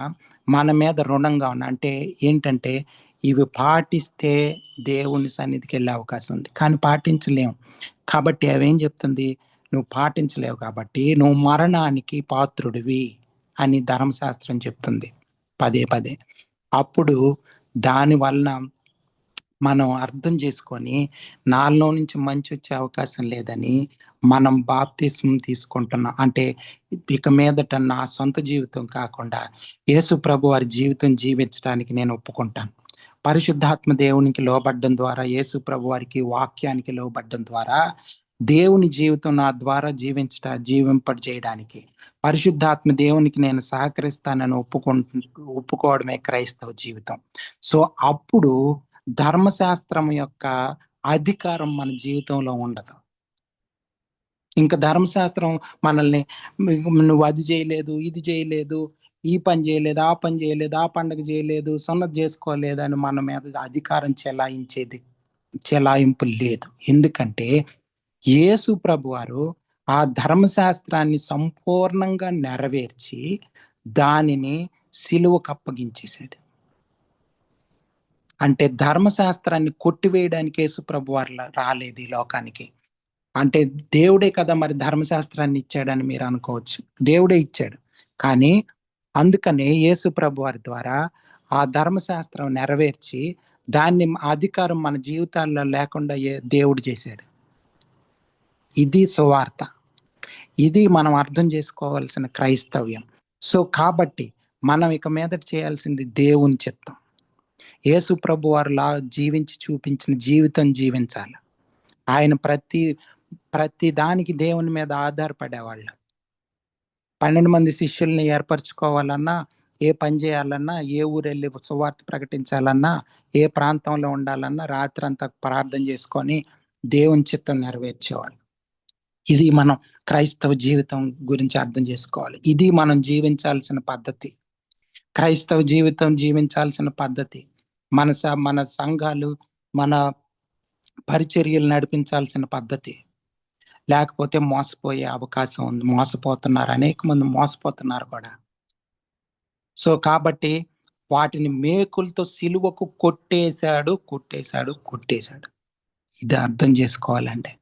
Speaker 1: మన మీద రుణంగా అంటే ఏంటంటే ఇవి పాటిస్తే దేవుని సన్నిధికి వెళ్ళే అవకాశం ఉంది, కానీ పాటించలేము. కాబట్టి అవేం చెప్తుంది? నువ్వు పాటించలేవు కాబట్టి నువ్వు మరణానికి పాత్రుడివి అని ధర్మశాస్త్రం చెప్తుంది పదే పదే. అప్పుడు దాని వలన మనం అర్థం చేసుకొని నాలో నుంచి మంచి వచ్చే అవకాశం లేదని మనం బాప్తిస్మం తీసుకుంటున్నాం. అంటే ఇక మీదట నా సొంత జీవితం కాకుండా యేసు ప్రభు వారి జీవితం జీవించడానికి నేను ఒప్పుకుంటాను. పరిశుద్ధాత్మ దేవునికి లోబడ్డం ద్వారా, యేసు ప్రభు వారికి వాక్యానికి లోబడ్డం ద్వారా దేవుని జీవితం నా ద్వారా జీవింపజేయడానికి పరిశుద్ధాత్మ దేవునికి నేను సహకరిస్తానని ఒప్పుకోవడమే క్రైస్తవ జీవితం. సో అప్పుడు ధర్మశాస్త్రం యొక్క అధికారం మన జీవితంలో ఉండదు. ఇంకా ధర్మశాస్త్రం మనల్ని నువ్వు అది చేయలేదు, ఇది చేయలేదు, ఈ పని చేయలేదు, ఆ పని చేయలేదు, ఆ పండుగ చేయలేదు, సున్నతి చేసుకోలేదు అని మన మీద అధికారం చెలాయింపు లేదు. ఎందుకంటే యేసు ప్రభు వారు ఆ ధర్మశాస్త్రాన్ని సంపూర్ణంగా నెరవేర్చి దానిని సిలువకు అప్పగించేశాడు. అంటే ధర్మశాస్త్రాన్ని కొట్టివేయడానికి యేసు ప్రభు వారు రాలేదు ఈ లోకానికి, అంటే దేవుడే కదా మరి ధర్మశాస్త్రాన్ని ఇచ్చాడని మీరు అనుకోవచ్చు. దేవుడే ఇచ్చాడు. కానీ అందుకనే యేసు ప్రభు వారి ద్వారా ఆ ధర్మశాస్త్రం నెరవేర్చి దాన్ని అధికారం మన జీవితాల్లో లేకుండా దేవుడు చేశాడు. ఇది సువార్త. ఇది మనం అర్థం చేసుకోవాల్సిన క్రైస్తవ్యం. సో కాబట్టి మనం ఇక మీదట చేయాల్సింది దేవుని చిత్తం. యేసు ప్రభు వారులా జీవించి చూపించిన జీవితం జీవించాలి. ఆయన ప్రతి దానికి దేవుని మీద ఆధారపడేవాళ్ళు. 12 మంది శిష్యుల్ని ఏర్పరచుకోవాలన్నా, ఏ పని చేయాలన్నా, ఏ ఊరెళ్ళి సువార్త ప్రకటించాలన్నా, ఏ ప్రాంతంలో ఉండాలన్నా రాత్రంతా ప్రార్థన చేసుకొని దేవుని చిత్తం నెరవేర్చేవాళ్ళు. ఇది మనం క్రైస్తవ జీవితం గురించి అర్థం చేసుకోవాలి. ఇది మనం జీవించాల్సిన పద్ధతి. క్రైస్తవ జీవితం జీవించాల్సిన పద్ధతి. మన సంఘాలు, మన పరిచర్యలు నడిపించాల్సిన పద్ధతి. లేకపోతే మోసపోయే అవకాశం ఉంది. మోసపోతున్నారు, అనేక మంది మోసపోతున్నారు కూడా. సో కాబట్టి వాటిని మేకులతో సిలువకు కొట్టేశాడు. ఇది అర్థం చేసుకోవాలండి.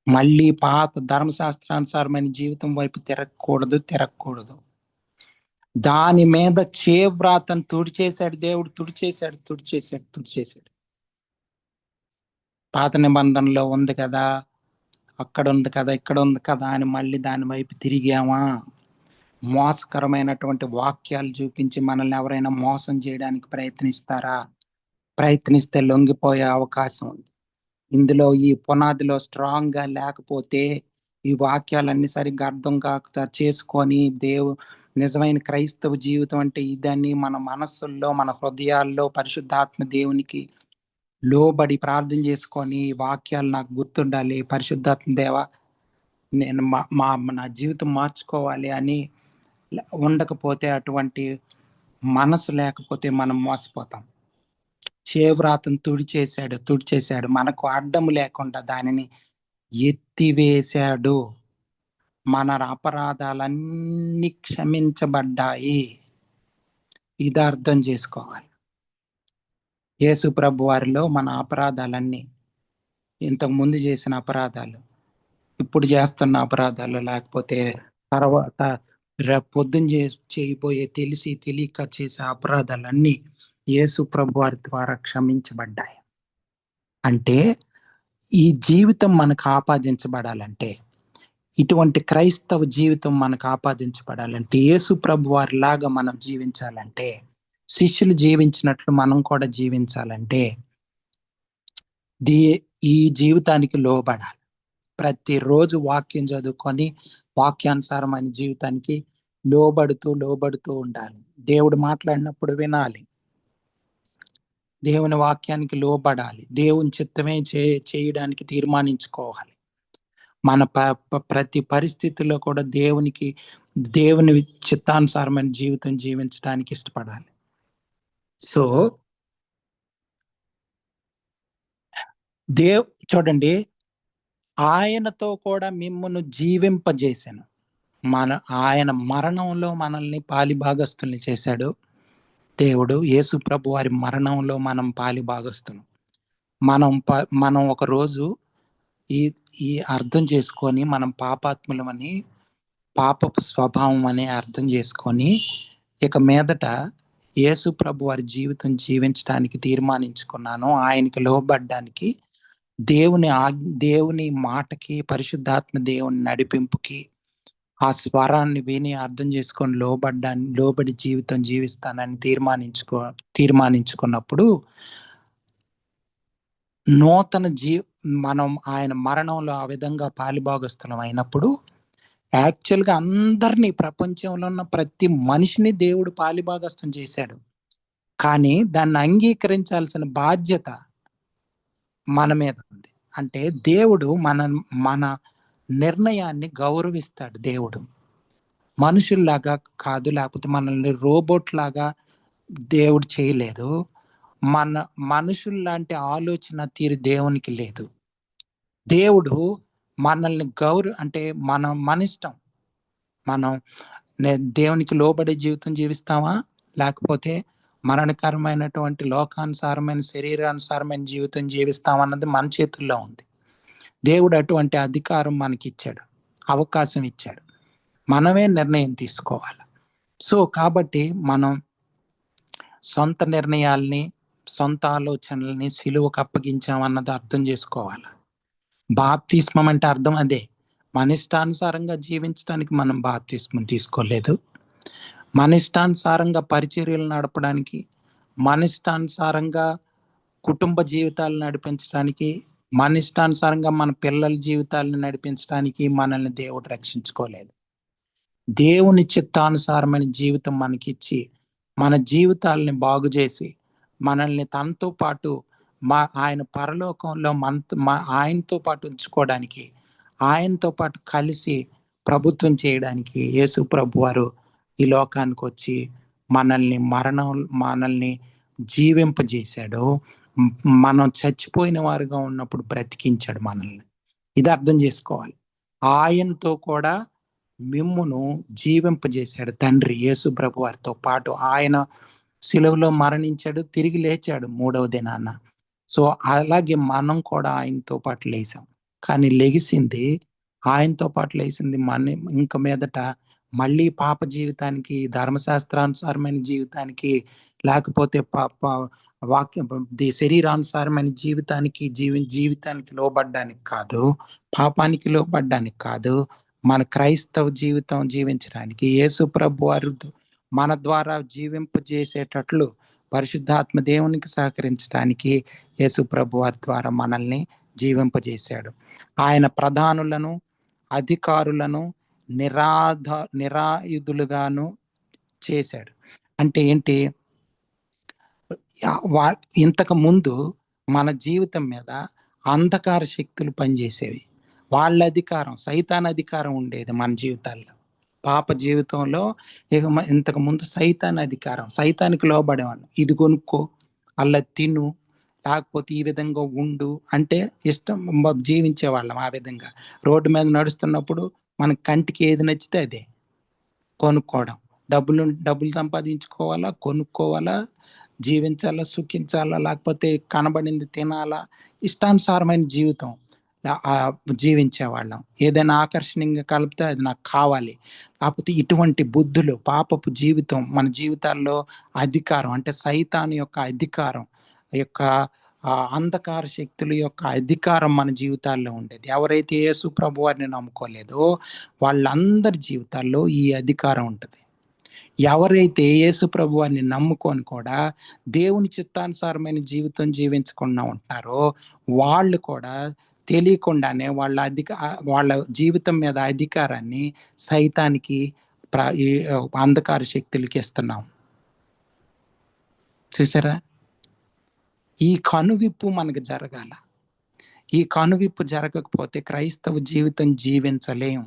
Speaker 1: మళ్ళీ పాత ధర్మశాస్త్రానుసారమైన జీవితం వైపు తిరగకూడదు. దాని మీద చేవ్రాతను తుడిచేశాడు దేవుడు. తుడిచేశాడు. పాత నిబంధనలో ఉంది కదా, అక్కడ ఉంది కదా, ఇక్కడ ఉంది కదా అని మళ్ళీ దాని వైపు తిరిగామా, మోసకరమైనటువంటి వాక్యాలు చూపించి మనల్ని ఎవరైనా మోసం చేయడానికి ప్రయత్నిస్తే లొంగిపోయే అవకాశం ఉంది. ఇందులో ఈ పునాదిలో స్ట్రాంగ్ గా లేకపోతే ఈ వాక్యాలన్నీ సరిగ్గా అర్థం కాక చేసుకొని నిజమైన క్రైస్తవ జీవితం అంటే ఇదని మన మనస్సుల్లో, మన హృదయాల్లో పరిశుద్ధాత్మ దేవునికి లోబడి ప్రార్థన చేసుకొని వాక్యాలు నాకు గుర్తుండాలి, పరిశుద్ధాత్మ దేవ నేను నా జీవితం మార్చుకోవాలి అని ఉండకపోతే, అటువంటి మనసు లేకపోతే మనం మోసపోతాం. చేవ్రాతను తుడిచేశాడు. మనకు అడ్డము లేకుండా దానిని ఎత్తివేశాడు. మన అపరాధాలన్నీ క్షమించబడ్డాయి. ఇది అర్థం చేసుకోవాలి. యేసు ప్రభు వారిలో మన అపరాధాలన్నీ, ఇంతకు ముందు చేసిన అపరాధాలు, ఇప్పుడు చేస్తున్న అపరాధాలు, లేకపోతే తర్వాత పొద్దున్న చేయబోయే తెలియక చేసే అపరాధాలన్నీ యేసు ప్రభు వారి ద్వారా క్షమించబడ్డాయి. అంటే ఈ జీవితం మనకు ఆపాదించబడాలంటే, ఇటువంటి క్రైస్తవ జీవితం మనకు ఆపాదించబడాలంటే, యేసు ప్రభు వారి లాగా మనం జీవించాలంటే, శిష్యులు జీవించినట్లు మనం కూడా జీవించాలంటే ఈ జీవితానికి లోబడాలి. ప్రతిరోజు వాక్యం చదువుకొని వాక్యానుసారమైన జీవితానికి లోబడుతూ ఉండాలి. దేవుడు మాట్లాడినప్పుడు వినాలి. దేవుని వాక్యానికి లోబడాలి. దేవుని చిత్తమే చేయడానికి తీర్మానించుకోవాలి. మన ప్రతి పరిస్థితుల్లో కూడా దేవుని చిత్తానుసారమైన జీవితం జీవించడానికి ఇష్టపడాలి. సో చూడండి, ఆయనతో కూడా మిమ్మును జీవింపజేశాను. ఆయన మరణంలో మనల్ని పాలిభాగస్తుల్ని చేశాడు దేవుడు. యేసు ప్రభు వారి మరణంలో మనం పాలిభాగస్తులం. మనం ఒక రోజు ఈ అర్థం చేసుకొని, మనం పాపాత్ములమని, పాపపు స్వభావం అని అర్థం చేసుకొని, ఇక మీదట యేసు ప్రభు వారి జీవితం జీవించడానికి తీర్మానించుకున్నాను. ఆయనకి లోబడ్డానికి, దేవుని మాటకి, పరిశుద్ధాత్మ దేవుని నడిపింపుకి, ఆ స్వరాన్ని విని అర్థం చేసుకొని లోబడి జీవితం జీవిస్తానని తీర్మానించుకున్నప్పుడు, మనం ఆయన మరణంలో ఆ విధంగా పాలిభాగస్థులం అయినప్పుడు, యాక్చువల్గా అందరినీ, ప్రపంచంలో ఉన్న ప్రతి మనిషిని దేవుడు పాలిభాగస్థం చేశాడు. కానీ దాన్ని అంగీకరించాల్సిన బాధ్యత మన మీద ఉంది. అంటే దేవుడు మన నిర్ణయాన్ని గౌరవిస్తాడు. దేవుడు మనుషుల్లాగా కాదు, లేకపోతే మనల్ని రోబోట్ లాగా దేవుడు చేయలేదు. మనుషుల్లాంటి ఆలోచన తీరు దేవునికి లేదు. దేవుడు మనల్ని అంటే మన ఇష్టం. మనం దేవునికి లోబడే జీవితం జీవిస్తామా, లేకపోతే మరణకరమైనటువంటి లోకానుసారమైన, శరీరానుసారమైన జీవితం జీవిస్తామన్నది మన చేతుల్లో ఉంది. దేవుడు అటువంటి అధికారం మనకి ఇచ్చాడు, అవకాశం ఇచ్చాడు. మనమే నిర్ణయం తీసుకోవాలి. సో కాబట్టి మనం సొంత నిర్ణయాల్ని, సొంత ఆలోచనల్ని సిలువకు అప్పగించామన్నది అర్థం చేసుకోవాలి. బాప్తిస్మం అంటే అర్థం అదే. మన ఇష్టానుసారంగా జీవించడానికి మనం బాప్తిస్మం తీసుకోలేదు. మన ఇష్టానుసారంగా పరిచర్యలు నడపడానికి, మన ఇష్టానుసారంగా కుటుంబ జీవితాలు నడిపించడానికి, మన ఇష్టానుసారంగా మన పిల్లల జీవితాలను నడిపించడానికి మనల్ని దేవుడు రక్షించుకోలేదు. దేవుని చిత్తానుసారమైన జీవితం మనకిచ్చి, మన జీవితాలని బాగు చేసి, మనల్ని తనతో పాటు ఆయన పరలోకంలో ఆయనతో పాటు ఉంచుకోవడానికి, ఆయనతో పాటు కలిసి ప్రభుత్వం చేయడానికి యేసు ప్రభు వారు ఈ లోకానికి వచ్చి మనల్ని జీవింపజేశాడు. మనం చచ్చిపోయిన వారుగా ఉన్నప్పుడు బ్రతికించాడు మనల్ని. ఇది అర్థం చేసుకోవాలి. ఆయనతో కూడా మిమ్మును జీవింపజేశాడు తండ్రి యేసు ప్రభు వారితో పాటు. ఆయన సిలువలో మరణించాడు, తిరిగి లేచాడు 3వ దినాన. సో అలాగే మనం కూడా ఆయనతో పాటు లేసాం. కానీ లెగిసింది ఆయనతో పాటు లేచింది ఇంక మీదట మళ్ళీ పాప జీవితానికి, ధర్మశాస్త్రానుసారమైన జీవితానికి, లేకపోతే శరీరానుసారమైన జీవితానికి లోబడ్డానికి కాదు, పాపానికి లోబడ్డానికి కాదు, మన క్రైస్తవ జీవితం జీవించడానికి యేసు ప్రభు వారు మన ద్వారా జీవింపజేసేటట్లు పరిశుద్ధాత్మ దేవునికి సహకరించడానికి యేసు ప్రభు వారి ద్వారా మనల్ని జీవింపజేశాడు. ఆయన ప్రధానులను, అధికారులను నిరాయుధులుగాను చేశాడు. అంటే ఏంటి? ఇంతకు ముందు మన జీవితం మీద అంధకార శక్తులు పనిచేసేవి. వాళ్ళ అధికారం, సైతాన్ అధికారం ఉండేది మన జీవితాల్లో. పాప జీవితంలో ఇంతకు ముందు సైతాన్ అధికారం, సైతానికి లోబడేవాళ్ళు. ఇది కొనుక్కో, అలా తిను, లేకపోతే ఈ విధంగా ఉండు అంటే ఇష్టం జీవించేవాళ్ళం. ఆ విధంగా రోడ్డు మీద నడుస్తున్నప్పుడు మన కంటికి ఏది నచ్చితే అదే కొనుక్కోవడం. డబ్బులు సంపాదించుకోవాలా, కొనుక్కోవాలా, జీవించాలా, సుఖించాలా, లేకపోతే కనబడింది తినాలా, ఇష్టానుసారమైన జీవితం జీవించేవాళ్ళం. ఏదైనా ఆకర్షణీయంగా కలిపితే అది నాకు కావాలి. కాకపోతే ఇటువంటి బుద్ధులు, పాపపు జీవితం మన జీవితాల్లో అధికారం అంటే సైతాను యొక్క అధికారం, యొక్క అంధకార శక్తుల యొక్క అధికారం మన జీవితాల్లో ఉండేది. ఎవరైతే యేసు ప్రభు వారిని నమ్ముకోలేదో వాళ్ళందరి జీవితాల్లో ఈ అధికారం ఉంటుంది. ఎవరైతే యేసు ప్రభు వారిని నమ్ముకొని కూడా దేవుని చిత్తానుసారమైన జీవితం జీవించకుండా ఉంటారో వాళ్ళు కూడా తెలియకుండానే వాళ్ళ జీవితం మీద అధికారాన్ని సైతానికి, అంధకార శక్తులకి ఇస్తున్నాం. చూసారా? ఈ కనువిప్పు మనకు జరగాల. ఈ కనువిప్పు జరగకపోతే క్రైస్తవ జీవితం జీవించలేం.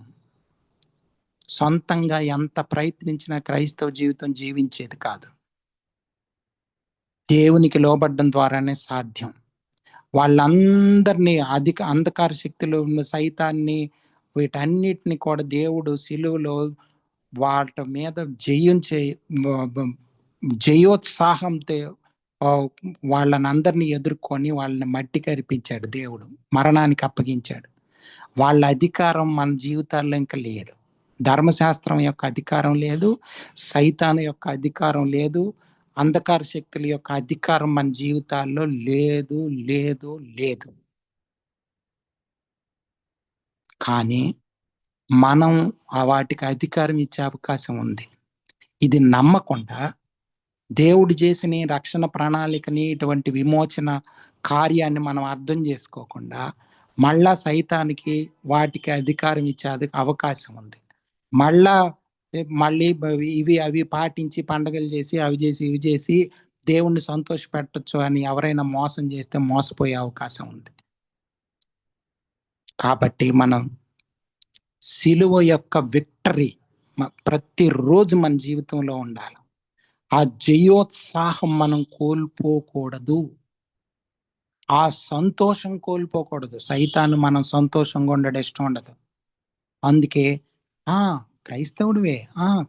Speaker 1: సొంతంగా ఎంత ప్రయత్నించినా క్రైస్తవ జీవితం జీవించేది కాదు. దేవునికి లోబడ్డం ద్వారానే సాధ్యం. వాళ్ళందరినీ అంధకార శక్తులు, సైతాన్ని, వీటన్నిటిని కూడా దేవుడు సిలువలో వాటి మీద జయోత్సాహంతో వాళ్ళని అందరినీ ఎదుర్కొని వాళ్ళని మట్టి కరిపించాడు. దేవుడు మరణానికి అప్పగించాడు. వాళ్ళ అధికారం మన జీవితాల్లో ఇంకా లేదు. ధర్మశాస్త్రం యొక్క అధికారం లేదు, సైతాను యొక్క అధికారం లేదు, అంధకార శక్తుల యొక్క అధికారం మన జీవితాల్లో లేదు లేదు లేదు. కానీ మనం వాటికి అధికారం ఇచ్చే అవకాశం ఉంది. ఇది నమ్మకుండా దేవుడు చేసిన రక్షణ ప్రణాళికని, ఇటువంటి విమోచన కార్యాన్ని మనం అర్థం చేసుకోకుండా మళ్ళా సైతానికి వాటికి అధికారం ఇచ్చే అవకాశం ఉంది. మళ్ళీ అవి పాటించి పండగలు చేసి అవి చేసి ఇవి చేసి దేవుణ్ణి సంతోష పెట్టచ్చు అని ఎవరైనా మోసం చేస్తే మోసపోయే అవకాశం ఉంది. కాబట్టి మనం సిలువ యొక్క విక్టరీ ప్రతిరోజు మన జీవితంలో ఉండాలి. ఆ జయోత్సాహం మనం కోల్పోకూడదు. ఆ సంతోషం కోల్పోకూడదు. సైతాను మనం సంతోషంగా ఉండడం ఇష్టం ఉండదు. అందుకే క్రైస్తవుడివే,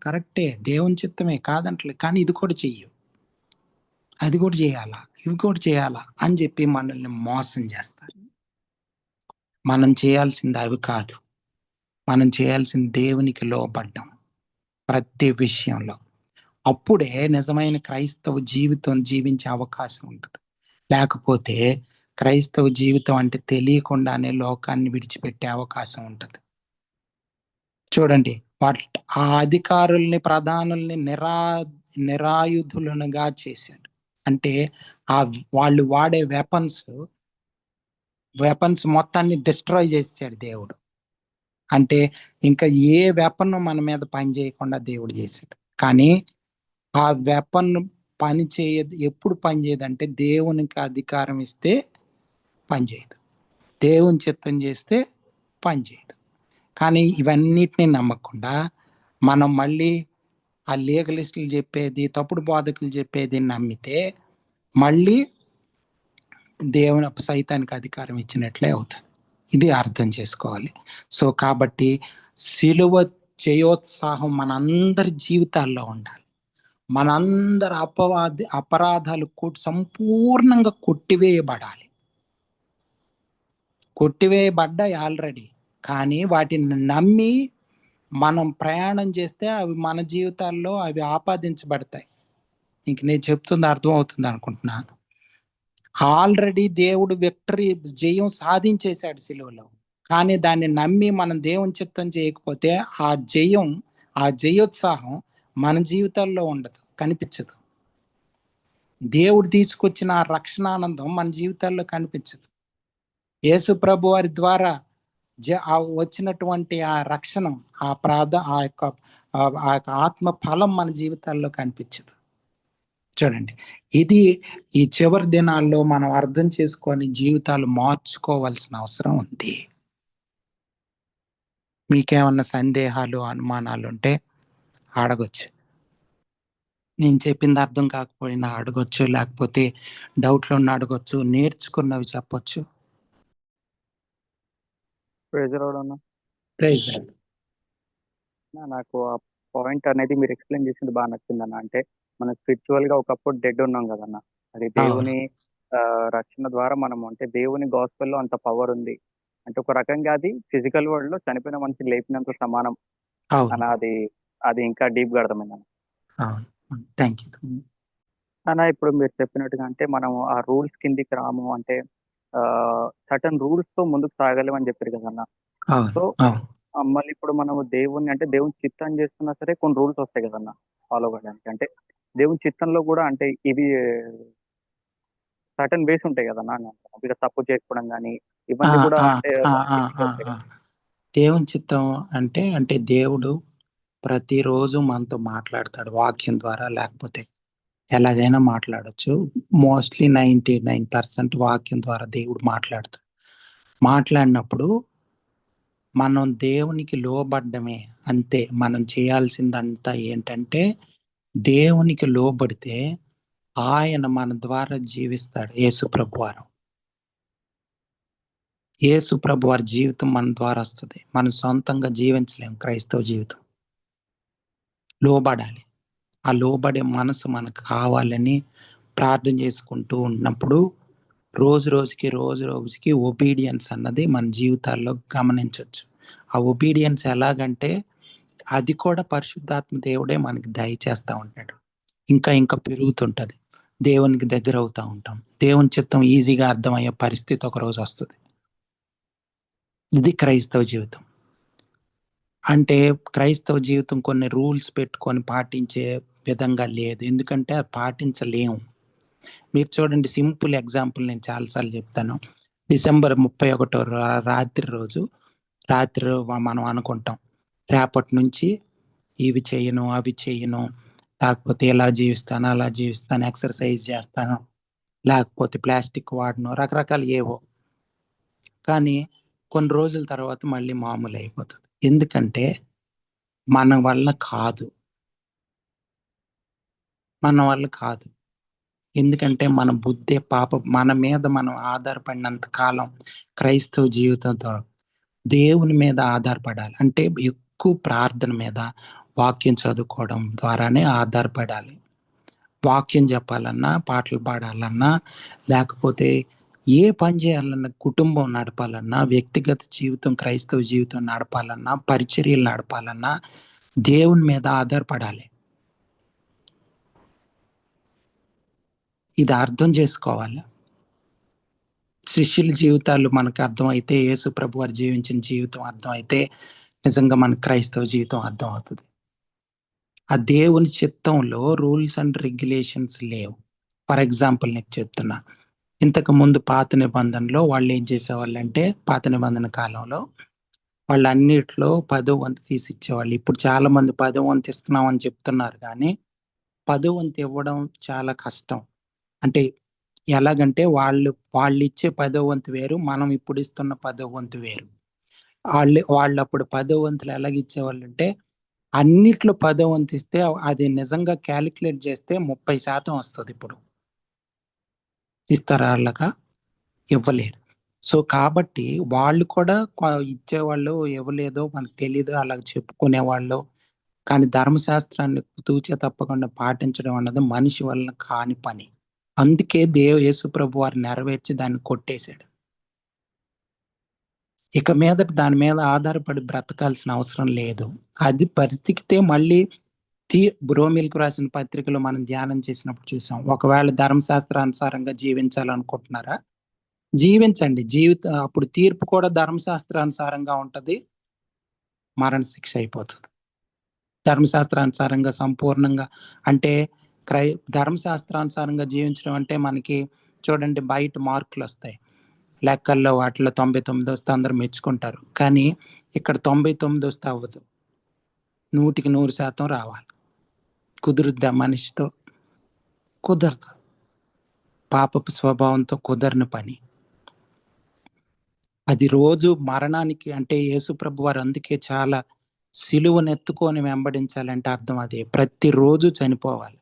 Speaker 1: కరెక్టే, దేవుని చిత్తమే కాదంటలే, కానీ ఇది కూడా చెయ్యు, అది కూడా చేయాలా, ఇవి కూడా చేయాలా అని చెప్పి మనల్ని మోసం చేస్తారు. మనం చేయాల్సింది అవి కాదు. మనం చేయాల్సింది దేవునికి లోబడ్డం ప్రతి విషయంలో. అప్పుడే నిజమైన క్రైస్తవ జీవితం జీవించే అవకాశం ఉంటుంది. లేకపోతే క్రైస్తవ జీవితం అంటే తెలియకుండానే లోకాన్ని విడిచిపెట్టే అవకాశం ఉంటుంది. చూడండి, ఆ అధికారుల్ని, ప్రధానుల్ని నిరాయుధులుగా చేశాడు. అంటే వాళ్ళు వాడే వెపన్స్ మొత్తాన్ని డిస్ట్రాయ్ చేసాడు దేవుడు. అంటే ఇంకా ఏ వెపన్ మన మీద పని చేయకుండా దేవుడు చేశాడు. కానీ ఆ వెపన్ పని చేయదు. ఎప్పుడు పని చేయదంటే దేవునికి అధికారం ఇస్తే పని చేయదు, దేవుని చిత్తం చేస్తే పని చేయదు. కానీ ఇవన్నిటిని నమ్మకుండా మనం మళ్ళీ ఆ లీగలిస్టులు చెప్పేది, తప్పుడు బోధకులు చెప్పేది నమ్మితే మళ్ళీ దేవుని సైతానికి అధికారం ఇచ్చినట్లే అవుతుంది. ఇది అర్థం చేసుకోవాలి. సో కాబట్టి సిలువ జయోత్సాహం మనందరి జీవితాల్లో ఉండాలి. మనందరి అపరాధాలు సంపూర్ణంగా కొట్టివేయబడ్డాయి ఆల్రెడీ. కానీ వాటిని నమ్మి మనం ప్రయాణం చేస్తే అవి మన జీవితాల్లో అవి ఆపాదించబడతాయి. ఇంక నేను చెప్తుంది అర్థం అవుతుంది అనుకుంటున్నాను. ఆల్రెడీ దేవుడు జయం సాధించేశాడు సిలువలో. కానీ దాన్ని నమ్మి మనం దేవుని చిత్తం చేయకపోతే ఆ జయోత్సాహం మన జీవితాల్లో ఉండదు, కనిపించదు. దేవుడు తీసుకొచ్చిన ఆ రక్షణానందం మన జీవితాల్లో కనిపించదు. యేసు ప్రభు వారి ద్వారా వచ్చినటువంటి ఆ రక్షణ, ఆ యొక్క ఆత్మ ఫలం మన జీవితాల్లో కనిపించదు. చూడండి, ఇది ఈ చివరి దినాల్లో మనం అర్థం చేసుకొని జీవితాలు మార్చుకోవాల్సిన అవసరం ఉంది. మీకేమన్నా సందేహాలు, అనుమానాలు ఉంటే అడగొచ్చు. నేను చెప్పింది అర్థం కాకపోయినా అడగొచ్చు, లేకపోతే డౌట్లు ఉన్న అడగొచ్చు, నేర్చుకున్నవి చెప్పొచ్చు.
Speaker 3: నాకు ఆ పాయింట్ అనేది మీరు ఎక్స్ప్లెయిన్ చేసింది బాగా నచ్చిందన్న. అంటే మనం స్పిరిచువల్ గా ఒకప్పుడు డెడ్ ఉన్నాం కదన్న, అది దేవుని రక్షణ ద్వారా మనం, అంటే దేవుని గాస్పెల్ లో అంత పవర్ ఉంది. అంటే ఒక రకంగా అది ఫిజికల్ వరల్డ్ లో చనిపోయిన మనిషి లేపినంత సమానం అన్న. అది ఇంకా డీప్ గా అర్థమైందన్న. అన్న ఇప్పుడు మీరు చెప్పినట్టుగా అంటే మనం ఆ రూల్స్ కిందికి రాము, అంటే సర్టన్ రూల్స్ తో ముందుకు సాగలేమని చెప్పారు కదన్న. సో మళ్ళీ ఇప్పుడు మనము దేవుని, అంటే దేవుని చిత్తం చేస్తున్నా సరే కొన్ని రూల్స్ వస్తాయి కదన్న ఫాలో అవ్వడానికి. అంటే దేవుని చిత్తంలో కూడా అంటే ఇవి సర్టన్ వేస్ ఉంటాయి కదన్నా, ఇక తప్పు చేసుకోవడం కానీ ఇవన్నీ కూడా అంటే
Speaker 1: దేవుని చిత్తం అంటే దేవుడు ప్రతిరోజు మనతో మాట్లాడతాడు వాక్యం ద్వారా, లేకపోతే ఎలాగైనా మాట్లాడచ్చు. మోస్ట్లీ 99% వాక్యం ద్వారా దేవుడు మాట్లాడినప్పుడు మనం దేవునికి లోబడ్డమే అంతే. మనం చేయాల్సిందంతా ఏంటంటే దేవునికి లోబడితే ఆయన మన ద్వారా జీవిస్తాడు. యేసు ప్రభు వారి జీవితం మన ద్వారా వస్తుంది. మనం సొంతంగా జీవించలేం క్రైస్తవ జీవితం. లోబడాలి. ఆ లోబడే మనసు మనకు కావాలని ప్రార్థన చేసుకుంటూ ఉన్నప్పుడు రోజు రోజుకి ఒబీడియన్స్ అన్నది మన జీవితాల్లో గమనించవచ్చు. ఆ ఒబీడియన్స్ ఎలాగంటే అది కూడా పరిశుద్ధాత్మ దేవుడే మనకి దయచేస్తూ ఉంటాడు. ఇంకా పెరుగుతుంటది. దేవునికి దగ్గర అవుతూ ఉంటాం. దేవుని చిత్తం ఈజీగా అర్థమయ్యే పరిస్థితి ఒకరోజు వస్తుంది. ఇది క్రైస్తవ జీవితం. అంటే క్రైస్తవ జీవితం కొన్ని రూల్స్ పెట్టుకొని పాటించే విధంగా లేదు, ఎందుకంటే అది పాటించలేము. మీరు చూడండి, సింపుల్ ఎగ్జాంపుల్ నేను చాలాసార్లు చెప్తాను. డిసెంబర్ 31 రాత్రి మనం అనుకుంటాం, రేపటి నుంచి ఇవి చేయను, అవి చేయను, లేకపోతే ఇలా జీవిస్తాను, అలా జీవిస్తాను, ఎక్సర్సైజ్ చేస్తాను, లేకపోతే ప్లాస్టిక్ వాడను, రకరకాల ఏవో. కానీ కొన్ని రోజుల తర్వాత మళ్ళీ మామూలు అయిపోతుంది. ఎందుకంటే మన వల్ల కాదు. ఎందుకంటే మన బుద్ధి మన మీద మనం ఆధారపడినంత కాలం క్రైస్తవ జీవితంతో దేవుని మీద ఆధారపడాలి. అంటే ఎక్కువ ప్రార్థన మీద, వాక్యం చదువుకోవడం ద్వారానే ఆధారపడాలి. వాక్యం చెప్పాలన్నా, పాటలు పాడాలన్నా, లేకపోతే ఏ పని చేయాలన్నా, కుటుంబం నడపాలన్నా, వ్యక్తిగత జీవితం, క్రైస్తవ జీవితం నడపాలన్నా, పరిచర్యలు నడపాలన్నా దేవుని మీద ఆధారపడాలి. ఇది అర్థం చేసుకోవాలి. శిష్యుల జీవితాలు మనకు అర్థమైతే, యేసు ప్రభు వారు జీవించిన జీవితం అర్థమైతే నిజంగా మన క్రైస్తవ జీవితం అర్థం అవుతుంది. ఆ దేవుని చిత్తంలో రూల్స్ అండ్ రెగ్యులేషన్స్ లేవు. ఫర్ ఎగ్జాంపుల్ నీకు చెప్తున్నా, ఇంతకు ముందు పాత నిబంధనలో వాళ్ళు ఏం చేసేవాళ్ళంటే, పాత నిబంధన కాలంలో వాళ్ళు అన్నిట్లో 10వ వంతు తీసి ఇచ్చేవాళ్ళు. ఇప్పుడు చాలా మంది 10వ వంతు ఇస్తున్నాం అని చెప్తున్నారు, కానీ 10వ వంతు ఇవ్వడం చాలా కష్టం. అంటే ఎలాగంటే వాళ్ళు ఇచ్చే 10వ వంతు వేరు, మనం ఇప్పుడు ఇస్తున్న 10వ వంతు వేరు. వాళ్ళు అప్పుడు 10వ వంతులు ఎలాగ ఇచ్చేవాళ్ళంటే, అన్నిట్లో 10వ వంతు ఇస్తే అది నిజంగా క్యాలిక్యులేట్ చేస్తే 30% వస్తుంది. ఇప్పుడు ఇస్తారా? వాళ్ళగా ఇవ్వలేరు. సో కాబట్టి వాళ్ళు కూడా ఇచ్చేవాళ్ళు, ఇవ్వలేదో మనకు తెలీదు, అలాగ చెప్పుకునేవాళ్ళు. కానీ ధర్మశాస్త్రాన్ని తూచే తప్పకుండా పాటించడం అన్నది మనిషి వలన కాని పని. అందుకే యేసు ప్రభు వారు నెరవేర్చి దాన్ని కొట్టేశాడు. ఇక మీదట దాని మీద ఆధారపడి బ్రతకాల్సిన అవసరం లేదు. అది బ్రతికితే మళ్ళీ రోమీయులకు రాసిన పత్రికలో మనం ధ్యానం చేసినప్పుడు చూసాం. ఒకవేళ ధర్మశాస్త్రానుసారంగా జీవించాలనుకుంటున్నారా, జీవించండి. అప్పుడు తీర్పు కూడా ధర్మశాస్త్రానుసారంగా ఉంటది, మరణ శిక్ష అయిపోతుంది. ధర్మశాస్త్రానుసారంగా సంపూర్ణంగా అంటే ధర్మశాస్త్రానుసారంగా జీవించడం అంటే మనకి చూడండి, బయట మార్కులు వస్తాయి లెక్కల్లో, వాటిలో 99 వస్తే అందరూ మెచ్చుకుంటారు. కానీ ఇక్కడ 99 వస్తే అవ్వదు, 100% రావాలి. కుదురుద్దా మనిషితో? కుదరదు. పాపపు స్వభావంతో కుదరని పని అది. రోజు మరణానికి అంటే యేసు ప్రభు వారు అందుకే చాలా సిలువనెత్తుకొని వెంబడించాలంటే అర్థం అదే. ప్రతిరోజు చనిపోవాలి,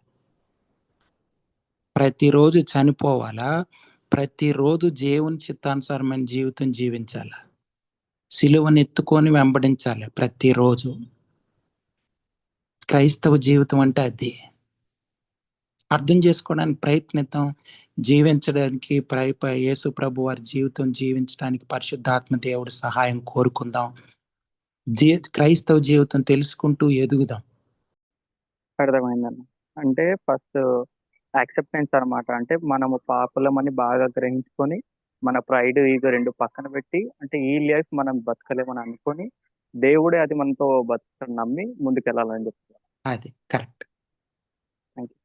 Speaker 1: ప్రతిరోజు చనిపోవాలా, ప్రతిరోజు దేవుని చిత్తానుసారమైన జీవితం జీవించాలి, సిలువనెత్తుకొని వెంబడించాలి ప్రతిరోజు. క్రైస్తవ జీవితం అంటే అది. అర్థం చేసుకోవడానికి ప్రయత్నిద్దాం. జీవించడానికి యేసు ప్రభు వారి జీవితం జీవించడానికి పరిశుద్ధాత్మ దేవుడి సహాయం కోరుకుందాం. క్రైస్తవ జీవితం తెలుసుకుంటూ ఎదుగుదాం.
Speaker 3: అర్థమైందన్న. అంటే ఫస్ట్ యాక్సెప్టెన్స్ అనమాట. అంటే మనము పాపులమని బాగా గ్రహించుకొని, మన ప్రైడ్, ఈగో రెండు పక్కన పెట్టి, అంటే ఈ లైఫ్ మనం బతకలేమని అనుకొని, దేవుడే అది మనతో బతకని నమ్మి ముందుకెళ్ళాలని చెప్తారు.
Speaker 1: అది కరెక్ట్.
Speaker 3: Thank you.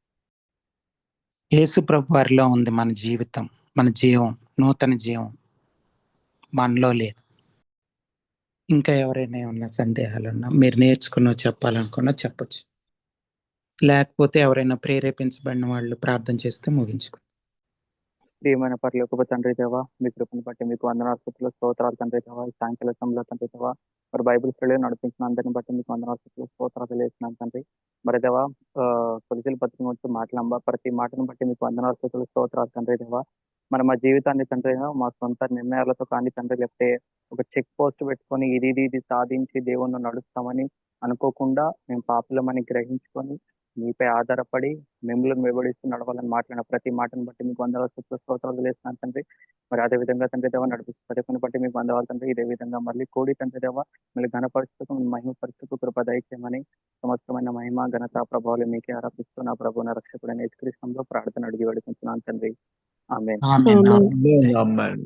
Speaker 1: యేసు ప్రభు వారిలో ఉంది మన జీవితం, మన జీవం, నూతన జీవం మనలో లేదు. ఇంకా ఎవరైనా ఏమన్నా సందేహాలున్నా, మీరు నేర్చుకున్న చెప్పాలనుకున్నా చెప్పచ్చు. లేకపోతే ఎవరైనా ప్రేరేపించబడిన వాళ్ళు ప్రార్థన చేస్తే ముగించుకో.
Speaker 3: ప్రియమైన పరలోకపు తండ్రి దేవా, మీ కృపను బట్టి మీకు వందనాలు స్తోత్రాలు తండ్రి దేవా. ఈ సాయంకాల సమయంలో తండ్రి దేవా, మరి బైబిల్ స్టడీ నడిపించిన అందరిని బట్టి మీకు వందనాలు స్తోత్రాలు తెలియజేస్తున్నాను తండ్రి. మరి దేవా, కొలిసిల పత్రిక వచ్చి మాట్లాడంబా, ప్రతి మాటను బట్టి మీకు వందనాలు స్తోత్రాలు తండ్రి దేవా. మరి మా జీవితాన్ని తండ్రి మా సొంత నిర్ణయాలతో కానీ తండ్రి, లేకపోతే ఒక చెక్ పోస్ట్ పెట్టుకొని ఇది సాధించి దేవుణ్ణి నడుస్తామని అనుకోకుండా మేము పాపులమని గ్రహించుకొని మీపై ఆధారపడి మిమ్మల్ని వెంబడిస్తూ నడవాలని మాట్లాడిన ప్రతి మాటను బట్టి మీకు వందనాలు స్తోత్రాలు తెలియజేస్తున్నాను తండ్రి. మరి అదే విధంగా తండ్రి దేవ నడిపిస్తూ పథకాన్ని బట్టి మీకు వందనాలు తండ్రి. ఇదే విధంగా మళ్ళీ కోడి తండ్రి దేవ మళ్ళీ ఘనపరుస్తూ మహిమ పరుస్తూ కృప దయచేయమని, సమస్తమైన మహిమ ఘనత ప్రభావాలు మీకే ఆరోపిస్తూ నా ప్రభువున రక్షకుడైన యేసుక్రీస్తులో ప్రార్థన అడిగి వేడుకుంటున్నాను తండ్రి. ఆమేన్.
Speaker 1: ఆమేన్.
Speaker 4: ఆమేన్. ఆమేన్.